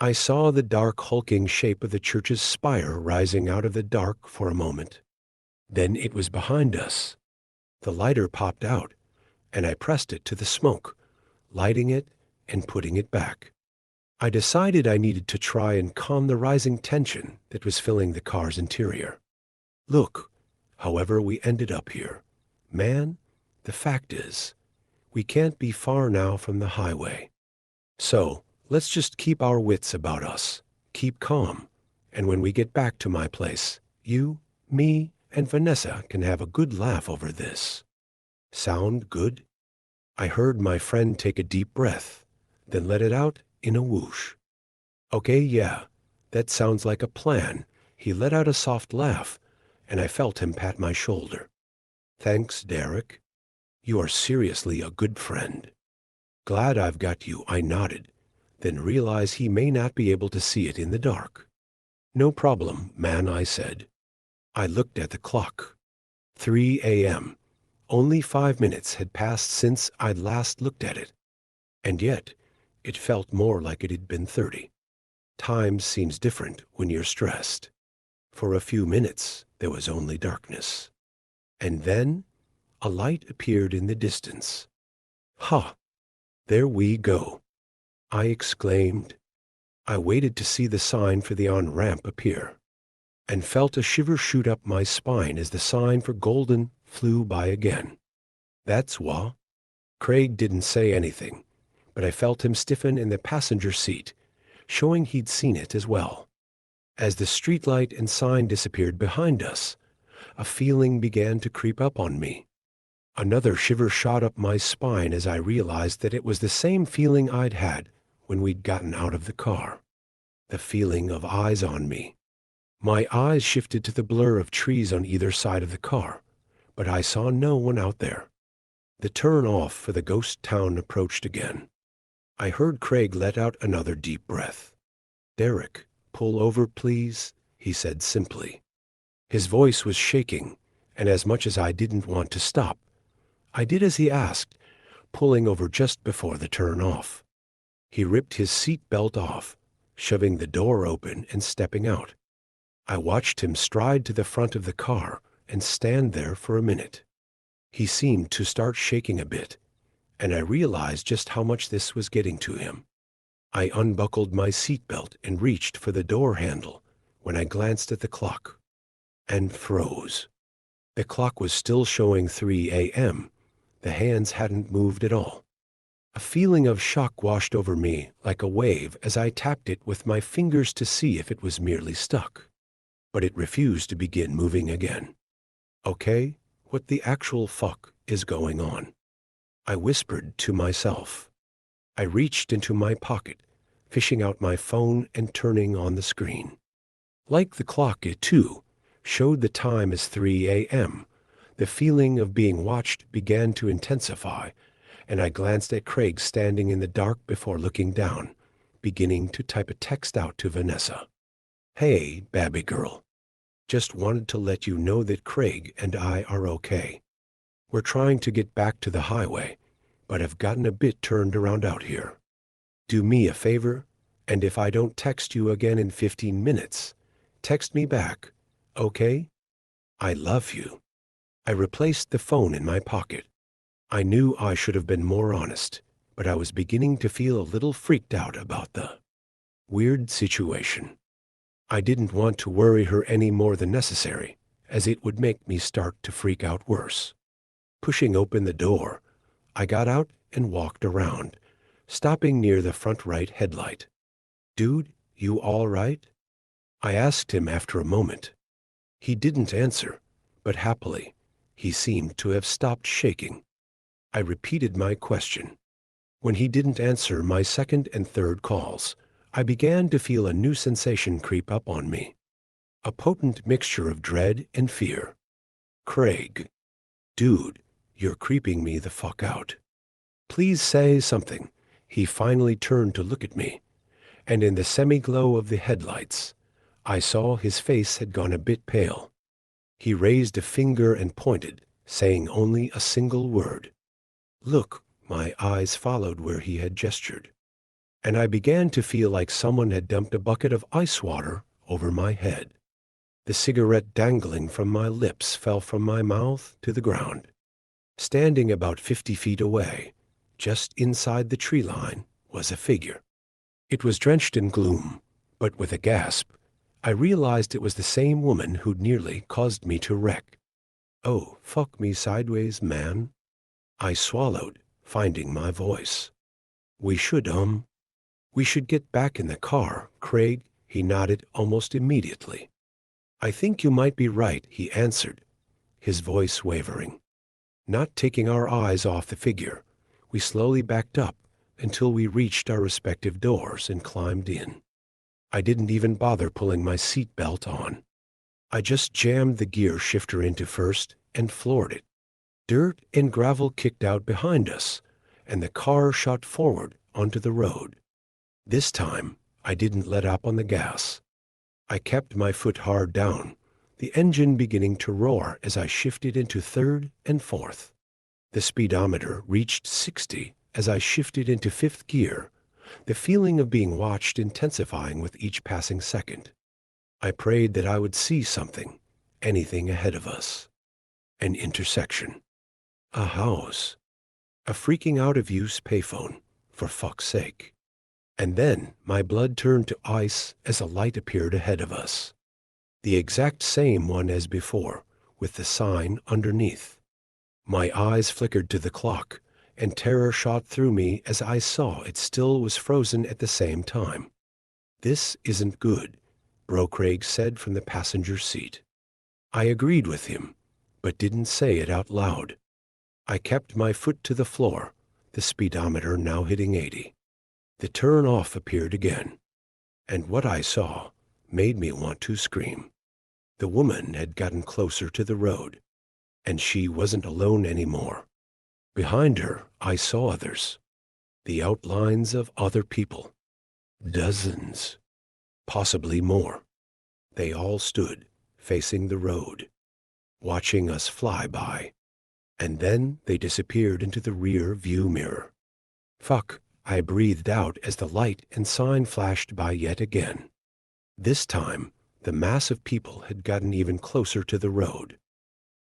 I saw the dark hulking shape of the church's spire rising out of the dark for a moment. Then it was behind us. The lighter popped out, and I pressed it to the smoke, lighting it and putting it back. I decided I needed to try and calm the rising tension that was filling the car's interior. Look, however we ended up here, man, the fact is, we can't be far now from the highway. So, let's just keep our wits about us, keep calm, and when we get back to my place, you, me, and Vanessa can have a good laugh over this. Sound good? I heard my friend take a deep breath, then let it out in a whoosh. Okay, yeah, that sounds like a plan. He let out a soft laugh, and I felt him pat my shoulder. Thanks, Derek. You are seriously a good friend. Glad I've got you, I nodded, then realized he may not be able to see it in the dark. No problem, man, I said. I looked at the clock. 3 a.m. Only 5 minutes had passed since I'd last looked at it. And yet, it felt more like it had been 30. Time seems different when you're stressed. For a few minutes, there was only darkness. And then, a light appeared in the distance. Ha! There we go, I exclaimed. I waited to see the sign for the on-ramp appear, and felt a shiver shoot up my spine as the sign for Golden flew by again. That's wha. Craig didn't say anything, but I felt him stiffen in the passenger seat, showing he'd seen it as well. As the streetlight and sign disappeared behind us, a feeling began to creep up on me. Another shiver shot up my spine as I realized that it was the same feeling I'd had when we'd gotten out of the car. The feeling of eyes on me. My eyes shifted to the blur of trees on either side of the car, but I saw no one out there. The turn off for the ghost town approached again. I heard Craig let out another deep breath. "Derek, pull over, please," he said simply. His voice was shaking, and as much as I didn't want to stop, I did as he asked, pulling over just before the turn off. He ripped his seat belt off, shoving the door open and stepping out. I watched him stride to the front of the car and stand there for a minute. He seemed to start shaking a bit, and I realized just how much this was getting to him. I unbuckled my seatbelt and reached for the door handle when I glanced at the clock and froze. The clock was still showing 3 a.m. The hands hadn't moved at all. A feeling of shock washed over me like a wave as I tapped it with my fingers to see if it was merely stuck. But it refused to begin moving again. "Okay, what the actual fuck is going on?" I whispered to myself. I reached into my pocket, fishing out my phone and turning on the screen. Like the clock, it too showed the time as 3 a.m. The feeling of being watched began to intensify, and I glanced at Craig standing in the dark before looking down, beginning to type a text out to Vanessa. "Hey, babby girl. Just wanted to let you know that Craig and I are okay. We're trying to get back to the highway, but have gotten a bit turned around out here. Do me a favor, and if I don't text you again in 15 minutes, text me back, okay? I love you." I replaced the phone in my pocket. I knew I should have been more honest, but I was beginning to feel a little freaked out about the weird situation. I didn't want to worry her any more than necessary, as it would make me start to freak out worse. Pushing open the door, I got out and walked around, stopping near the front right headlight. "Dude, you all right?" I asked him after a moment. He didn't answer, but happily, he seemed to have stopped shaking. I repeated my question. When he didn't answer my second and third calls, I began to feel a new sensation creep up on me. A potent mixture of dread and fear. "Craig. Dude, you're creeping me the fuck out. Please say something." He finally turned to look at me, and in the semi-glow of the headlights, I saw his face had gone a bit pale. He raised a finger and pointed, saying only a single word. "Look." My eyes followed where he had gestured, and I began to feel like someone had dumped a bucket of ice water over my head. The cigarette dangling from my lips fell from my mouth to the ground. Standing about 50 feet away, just inside the tree line, was a figure. It was drenched in gloom, but with a gasp, I realized it was the same woman who'd nearly caused me to wreck. "Oh, fuck me sideways, man." I swallowed, finding my voice. We should get back in the car, Craig," he nodded almost immediately. "I think you might be right," he answered, his voice wavering. Not taking our eyes off the figure, we slowly backed up until we reached our respective doors and climbed in. I didn't even bother pulling my seat belt on. I just jammed the gear shifter into first and floored it. Dirt and gravel kicked out behind us, and the car shot forward onto the road. This time, I didn't let up on the gas. I kept my foot hard down, the engine beginning to roar as I shifted into third and fourth. The speedometer reached 60 as I shifted into fifth gear, the feeling of being watched intensifying with each passing second. I prayed that I would see something, anything ahead of us. An intersection. A house. A freaking out-of-use payphone, for fuck's sake. And then my blood turned to ice as a light appeared ahead of us. The exact same one as before, with the sign underneath. My eyes flickered to the clock, and terror shot through me as I saw it still was frozen at the same time. "This isn't good," Bro Craig said from the passenger seat. I agreed with him, but didn't say it out loud. I kept my foot to the floor, the speedometer now hitting 80. The turn off appeared again, and what I saw made me want to scream. The woman had gotten closer to the road, and she wasn't alone anymore. Behind her, I saw others, the outlines of other people. Dozens, possibly more. They all stood, facing the road, watching us fly by, and then they disappeared into the rear view mirror. "Fuck," I breathed out as the light and sign flashed by yet again. This time, the mass of people had gotten even closer to the road.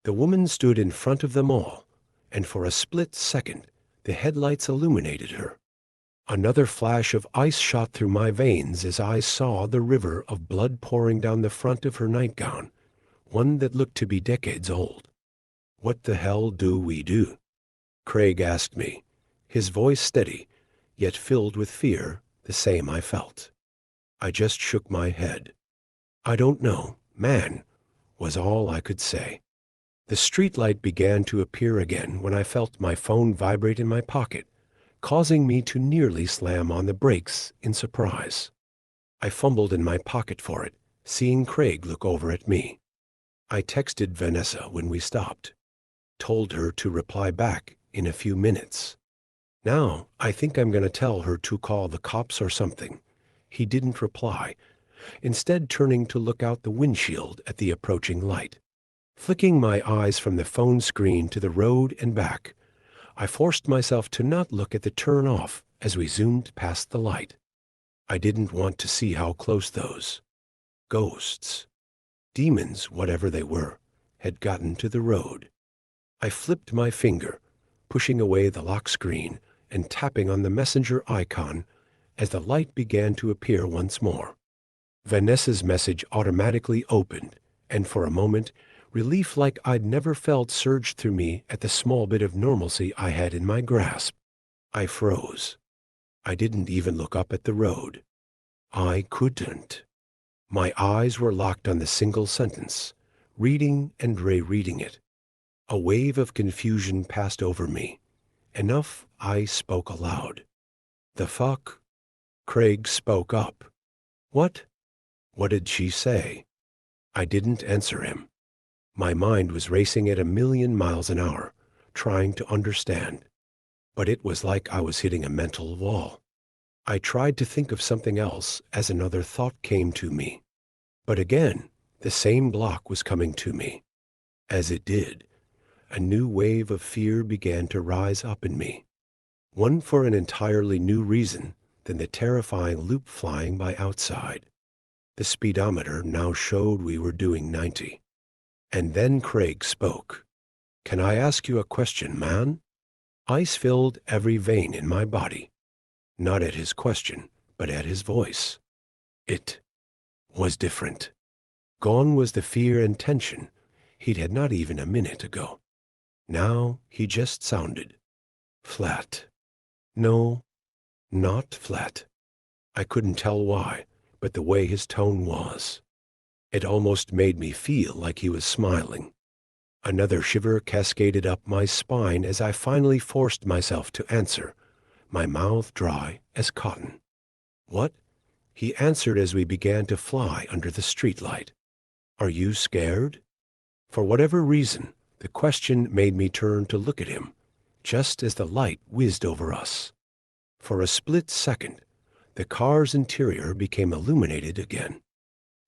The woman stood in front of them all, and for a split second, the headlights illuminated her. Another flash of ice shot through my veins as I saw the river of blood pouring down the front of her nightgown, one that looked to be decades old. "What the hell do we do?" Craig asked me, his voice steady, yet filled with fear, the same I felt. I just shook my head. "I don't know, man," was all I could say. The streetlight began to appear again when I felt my phone vibrate in my pocket, causing me to nearly slam on the brakes in surprise. I fumbled in my pocket for it, seeing Craig look over at me. I texted Vanessa when we stopped, told her to reply back in a few minutes. "Now, I think I'm going to tell her to call the cops or something." He didn't reply, instead turning to look out the windshield at the approaching light. Flicking my eyes from the phone screen to the road and back, I forced myself to not look at the turn-off as we zoomed past the light. I didn't want to see how close those ghosts, demons, whatever they were, had gotten to the road. I flipped my finger, pushing away the lock screen and tapping on the messenger icon as the light began to appear once more. Vanessa's message automatically opened, and for a moment, relief like I'd never felt surged through me at the small bit of normalcy I had in my grasp. I froze. I didn't even look up at the road. I couldn't. My eyes were locked on the single sentence, reading and rereading it. A wave of confusion passed over me. Enough, I spoke aloud. "The fuck?" Craig spoke up. "What? What did she say?" I didn't answer him. My mind was racing at 1,000,000 miles an hour, trying to understand. But it was like I was hitting a mental wall. I tried to think of something else as another thought came to me. But again, the same block was coming to me. As it did, a new wave of fear began to rise up in me. One for an entirely new reason than the terrifying loop flying by outside. The speedometer now showed we were doing 90. And then Craig spoke. "Can I ask you a question, man?" Ice filled every vein in my body. Not at his question, but at his voice. It was different. Gone was the fear and tension he'd had not even a minute ago. Now he just sounded flat. No, not flat. I couldn't tell why, but the way his tone was. It almost made me feel like he was smiling. Another shiver cascaded up my spine as I finally forced myself to answer, my mouth dry as cotton. "What?" he answered as we began to fly under the streetlight. "Are you scared?" For whatever reason, the question made me turn to look at him, just as the light whizzed over us. For a split second, the car's interior became illuminated again.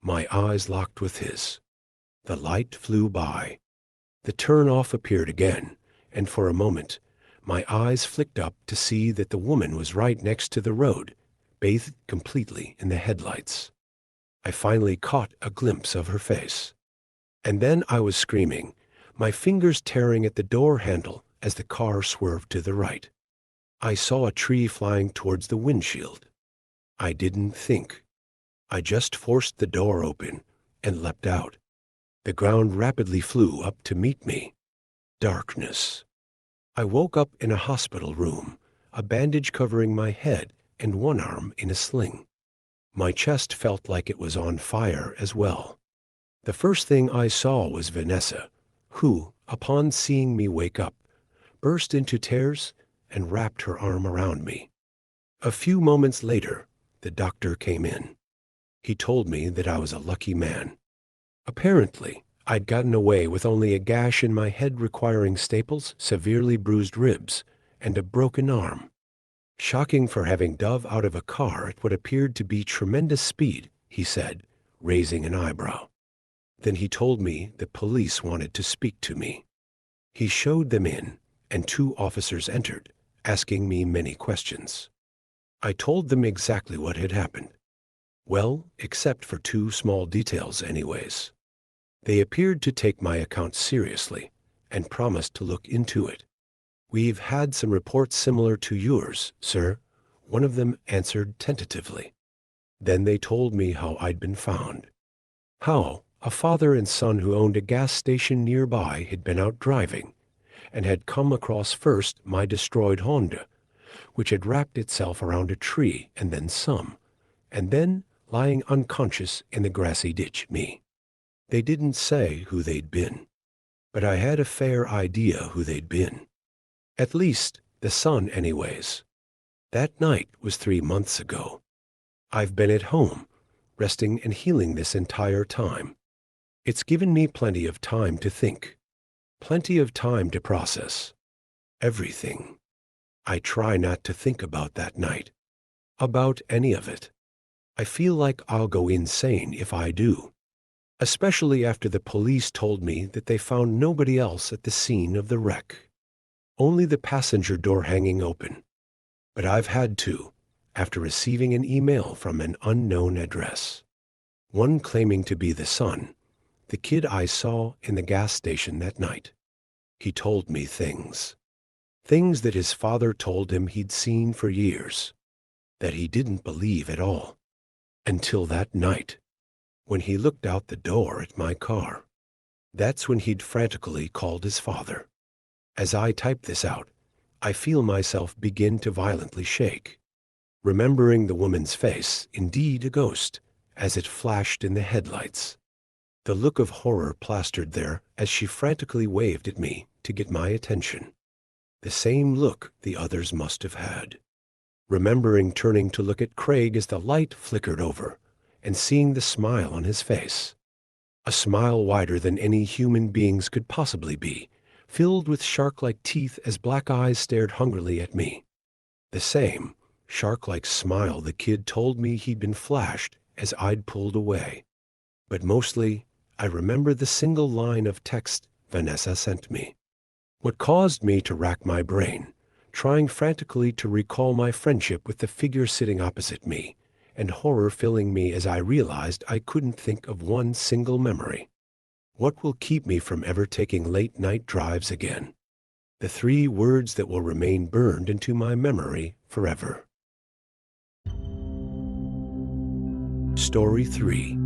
My eyes locked with his. The light flew by. The turn-off appeared again, and for a moment, my eyes flicked up to see that the woman was right next to the road, bathed completely in the headlights. I finally caught a glimpse of her face. And then I was screaming, my fingers tearing at the door handle as the car swerved to the right. I saw a tree flying towards the windshield. I didn't think. I just forced the door open and leapt out. The ground rapidly flew up to meet me. Darkness. I woke up in a hospital room, a bandage covering my head and one arm in a sling. My chest felt like it was on fire as well. The first thing I saw was Vanessa, who, upon seeing me wake up, burst into tears and wrapped her arm around me. A few moments later, the doctor came in. He told me that I was a lucky man. Apparently, I'd gotten away with only a gash in my head requiring staples, severely bruised ribs, and a broken arm. Shocking for having dove out of a car at what appeared to be tremendous speed, he said, raising an eyebrow. Then he told me the police wanted to speak to me. He showed them in, and 2 officers entered, asking me many questions. I told them exactly what had happened. Well, except for 2 small details anyways. They appeared to take my account seriously and promised to look into it. "We've had some reports similar to yours, sir," one of them answered tentatively. Then they told me how I'd been found. How a father and son who owned a gas station nearby had been out driving and had come across first my destroyed Honda, which had wrapped itself around a tree and then some, and then lying unconscious in the grassy ditch me. They didn't say who they'd been, but I had a fair idea who they'd been. At least, the son anyways. That night was 3 months ago. I've been at home, resting and healing this entire time. It's given me plenty of time to think, plenty of time to process everything. I try not to think about that night, about any of it. I feel like I'll go insane if I do, especially after the police told me that they found nobody else at the scene of the wreck. Only the passenger door hanging open. But I've had to, after receiving an email from an unknown address. One claiming to be the son, the kid I saw in the gas station that night. He told me things. Things that his father told him he'd seen for years, that he didn't believe at all. Until that night, when he looked out the door at my car. That's when he'd frantically called his father. As I type this out, I feel myself begin to violently shake, remembering the woman's face, indeed a ghost, as it flashed in the headlights. The look of horror plastered there as she frantically waved at me to get my attention. The same look the others must have had. Remembering turning to look at Craig as the light flickered over, and seeing the smile on his face. A smile wider than any human being's could possibly be, filled with shark-like teeth as black eyes stared hungrily at me. The same shark-like smile the kid told me he'd been flashed as I'd pulled away. But mostly, I remember the single line of text Vanessa sent me. What caused me to rack my brain, trying frantically to recall my friendship with the figure sitting opposite me, and horror filling me as I realized I couldn't think of one single memory. What will keep me from ever taking late-night drives again? The 3 words that will remain burned into my memory forever. Story 3.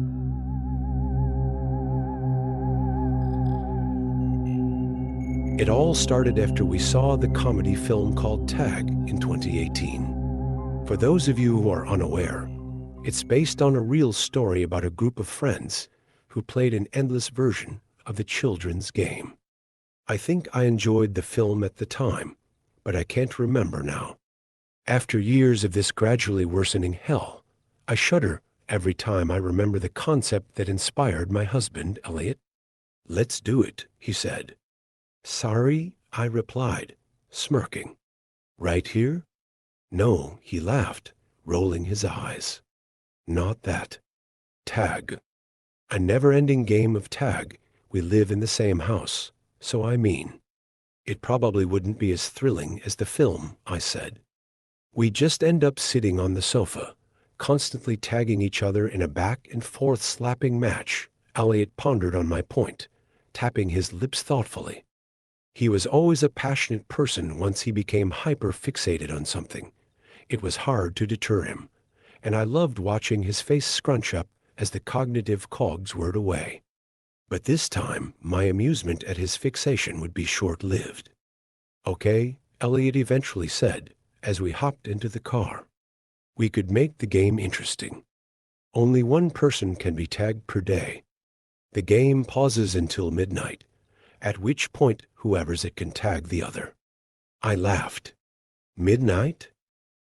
It all started after we saw the comedy film called Tag in 2018. For those of you who are unaware, it's based on a real story about a group of friends who played an endless version of the children's game. I think I enjoyed the film at the time, but I can't remember now. After years of this gradually worsening hell, I shudder every time I remember the concept that inspired my husband, Elliot. "Let's do it," he said. "Sorry," I replied, smirking. "Right here?" "No," he laughed, rolling his eyes. "Not that. Tag. A never-ending game of tag. We live in the same house, so I mean. It probably wouldn't be as thrilling as the film," I said. "We just end up sitting on the sofa, constantly tagging each other in a back-and-forth slapping match." Elliot pondered on my point, tapping his lips thoughtfully. He was always a passionate person once he became hyper-fixated on something. It was hard to deter him, and I loved watching his face scrunch up as the cognitive cogs whirred away. But this time, my amusement at his fixation would be short-lived. "Okay," Elliot eventually said, as we hopped into the car. "We could make the game interesting. Only one person can be tagged per day. The game pauses until midnight, at which point whoever's it can tag the other." I laughed. "Midnight?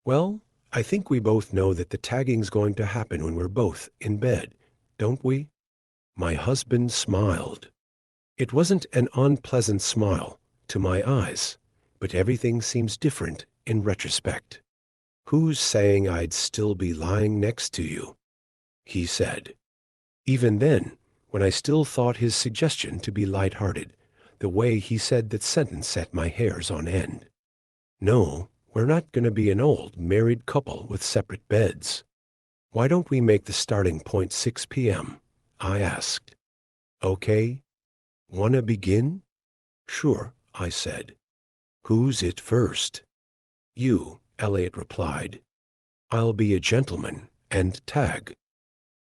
Well, I think we both know that the tagging's going to happen when we're both in bed, don't we?" My husband smiled. It wasn't an unpleasant smile to my eyes, but everything seems different in retrospect. "Who's saying I'd still be lying next to you?" he said. Even then, when I still thought his suggestion to be light-hearted, the way he said that sentence set my hairs on end. "No, we're not going to be an old married couple with separate beds. Why don't we make the starting point 6 p.m.? I asked. "Okay. Wanna begin?" "Sure," I said. "Who's it first?" "You," Elliot replied. "I'll be a gentleman and tag."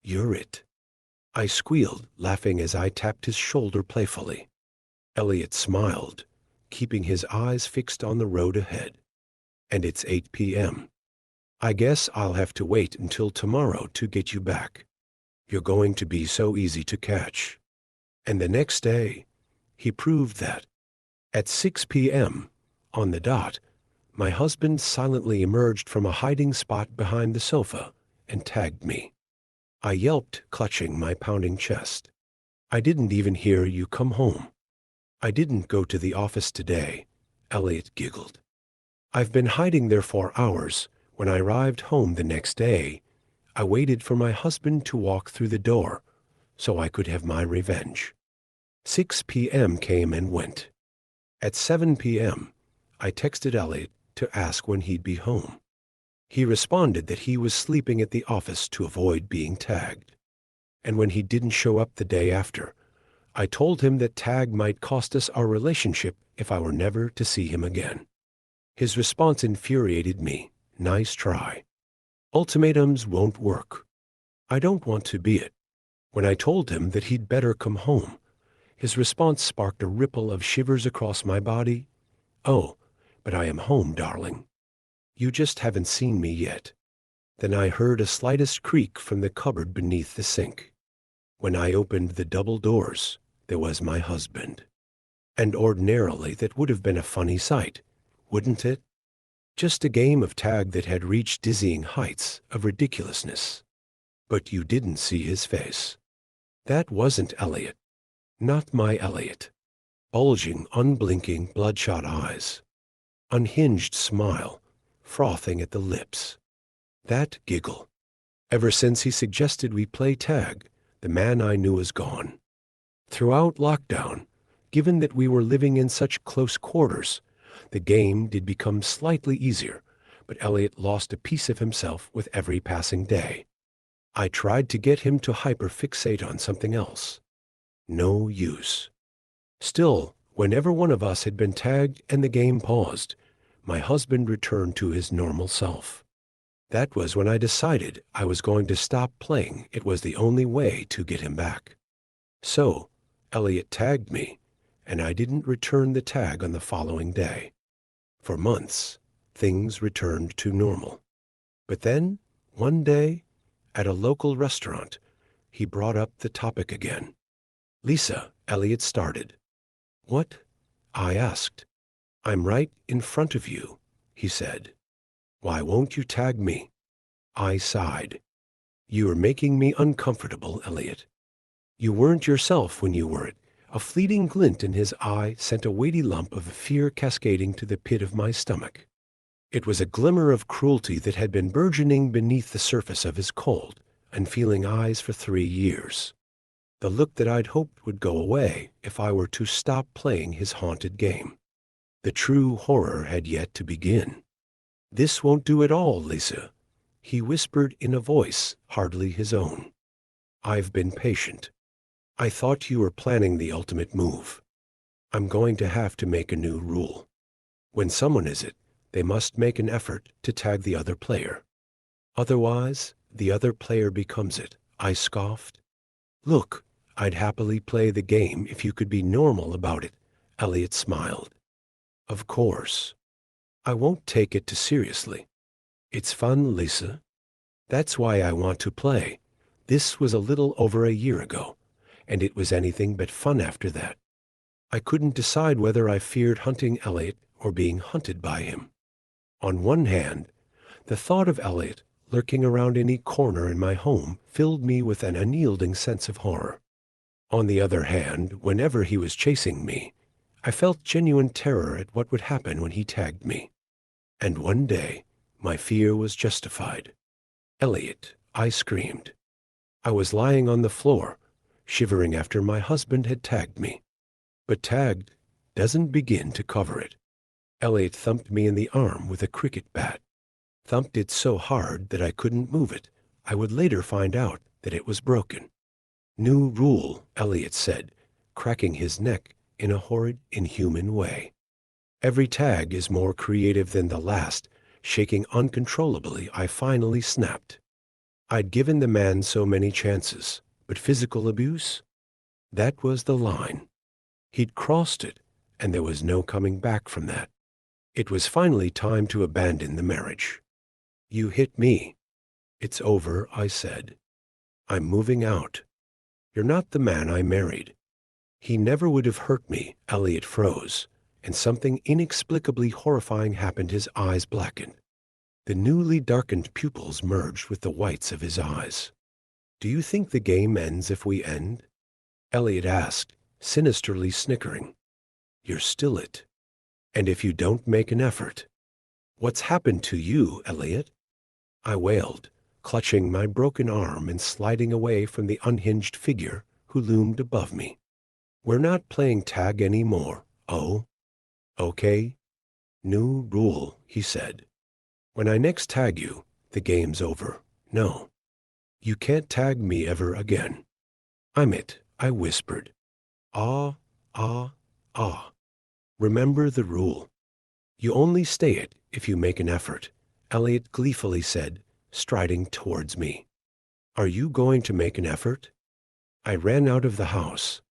"You're it." I squealed, laughing as I tapped his shoulder playfully. Elliot smiled, keeping his eyes fixed on the road ahead. "And it's 8 p.m. I guess I'll have to wait until tomorrow to get you back. You're going to be so easy to catch." And the next day, he proved that. At 6 p.m., on the dot, my husband silently emerged from a hiding spot behind the sofa and tagged me. I yelped, clutching my pounding chest. "I didn't even hear you come home." "I didn't go to the office today," Elliot giggled. "I've been hiding there for hours. When I arrived home the next day, I waited for my husband to walk through the door so I could have my revenge." 6 p.m. came and went. At 7 p.m., I texted Elliot to ask when he'd be home. He responded that he was sleeping at the office to avoid being tagged. And when he didn't show up the day after, I told him that tag might cost us our relationship if I were never to see him again. His response infuriated me. "Nice try. Ultimatums won't work." I don't want to be it. When I told him that he'd better come home, his response sparked a ripple of shivers across my body. "Oh, but I am home, darling. You just haven't seen me yet." Then I heard a slightest creak from the cupboard beneath the sink. When I opened the double doors, there was my husband. And ordinarily that would have been a funny sight, wouldn't it? Just a game of tag that had reached dizzying heights of ridiculousness. But you didn't see his face. That wasn't Elliot. Not my Elliot. Bulging, unblinking, bloodshot eyes. Unhinged smile, frothing at the lips. That giggle. Ever since he suggested we play tag, the man I knew was gone. Throughout lockdown, given that we were living in such close quarters, the game did become slightly easier, but Elliot lost a piece of himself with every passing day. I tried to get him to hyperfixate on something else. No use. Still, whenever one of us had been tagged and the game paused, my husband returned to his normal self. That was when I decided I was going to stop playing. It was the only way to get him back. So, Elliot tagged me, and I didn't return the tag on the following day. For months, things returned to normal. But then, one day, at a local restaurant, he brought up the topic again. "Lisa," Elliot started. "What?" I asked. "I'm right in front of you," he said. "Why won't you tag me?" I sighed. "You're making me uncomfortable, Elliot." "You weren't yourself when you were it." A fleeting glint in his eye sent a weighty lump of fear cascading to the pit of my stomach. It was a glimmer of cruelty that had been burgeoning beneath the surface of his cold, unfeeling eyes for 3 years. The look that I'd hoped would go away if I were to stop playing his haunted game. The true horror had yet to begin. "This won't do at all, Lisa," he whispered in a voice hardly his own. "I've been patient. I thought you were planning the ultimate move. I'm going to have to make a new rule. When someone is it, they must make an effort to tag the other player. Otherwise, the other player becomes it, I scoffed. Look, I'd happily play the game if you could be normal about it, Elliot smiled. Of course. I won't take it too seriously. It's fun, Lisa. That's why I want to play. This was a little over a year ago, and it was anything but fun after that. I couldn't decide whether I feared hunting Elliot or being hunted by him. On one hand, the thought of Elliot lurking around any corner in my home filled me with an unyielding sense of horror. On the other hand, whenever he was chasing me, I felt genuine terror at what would happen when he tagged me. And one day, my fear was justified. Elliot, I screamed. I was lying on the floor, shivering after my husband had tagged me. But tagged doesn't begin to cover it. Elliot thumped me in the arm with a cricket bat. Thumped it so hard that I couldn't move it. I would later find out that it was broken. New rule, Elliot said, cracking his neck in a horrid, inhuman way. Every tag is more creative than the last. Shaking uncontrollably, I finally snapped. I'd given the man so many chances, but physical abuse? That was the line. He'd crossed it, and there was no coming back from that. It was finally time to abandon the marriage. You hit me. It's over, I said. I'm moving out. You're not the man I married. He never would have hurt me, Elliot froze, and something inexplicably horrifying happened. His eyes blackened. The newly darkened pupils merged with the whites of his eyes. Do you think the game ends if we end? Elliot asked, sinisterly snickering. You're still it. And if you don't make an effort. What's happened to you, Elliot? I wailed, clutching my broken arm and sliding away from the unhinged figure who loomed above me. We're not playing tag anymore. Oh? Okay. New rule, he said. When I next tag you, the game's over. No. You can't tag me ever again. I'm it, I whispered. Ah, ah, ah. Remember the rule. You only stay it if you make an effort, Elliot gleefully said, striding towards me. Are you going to make an effort? I ran out of the house.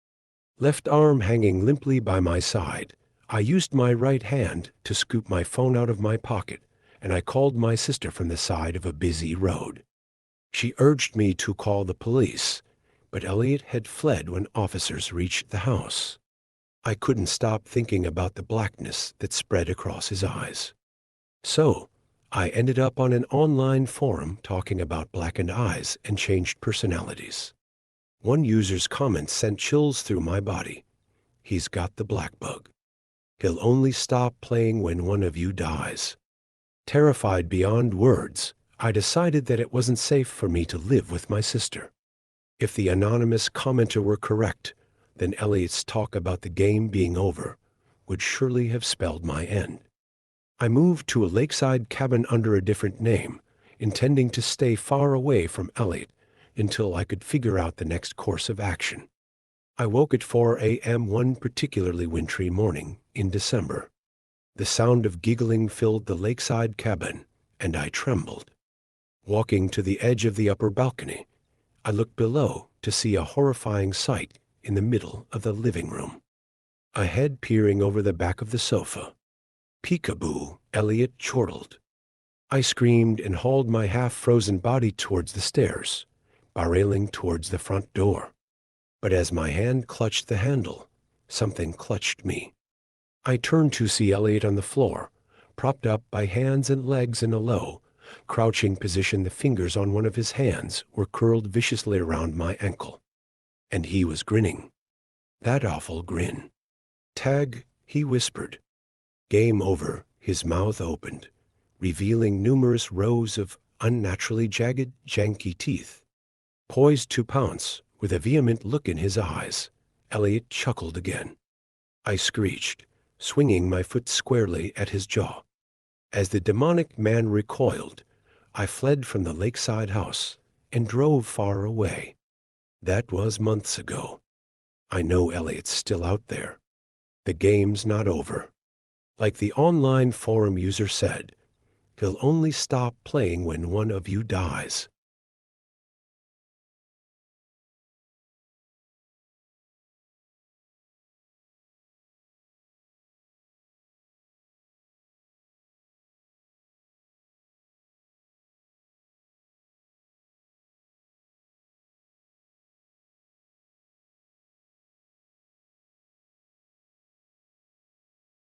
Left arm hanging limply by my side, I used my right hand to scoop my phone out of my pocket, and I called my sister from the side of a busy road. She urged me to call the police, but Elliot had fled when officers reached the house. I couldn't stop thinking about the blackness that spread across his eyes. So, I ended up on an online forum talking about blackened eyes and changed personalities. One user's comments sent chills through my body. He's got the black bug. He'll only stop playing when one of you dies. Terrified beyond words, I decided that it wasn't safe for me to live with my sister. If the anonymous commenter were correct, then Elliot's talk about the game being over would surely have spelled my end. I moved to a lakeside cabin under a different name, intending to stay far away from Elliot until I could figure out the next course of action. I woke at 4 a.m. one particularly wintry morning in December. The sound of giggling filled the lakeside cabin, and I trembled. Walking to the edge of the upper balcony, I looked below to see a horrifying sight in the middle of the living room. A head peering over the back of the sofa. Peekaboo, Elliot chortled. I screamed and hauled my half-frozen body towards the stairs, barreling towards the front door. But as my hand clutched the handle, something clutched me. I turned to see Elliot on the floor, propped up by hands and legs in a low, crouching position. The fingers on one of his hands were curled viciously around my ankle. And he was grinning. That awful grin. Tag, he whispered. Game over, his mouth opened, revealing numerous rows of unnaturally jagged, janky teeth. Poised to pounce, with a vehement look in his eyes, Elliot chuckled again. I screeched, swinging my foot squarely at his jaw. As the demonic man recoiled, I fled from the lakeside house and drove far away. That was months ago. I know Elliot's still out there. The game's not over. Like the online forum user said, They'll only stop playing when one of you dies.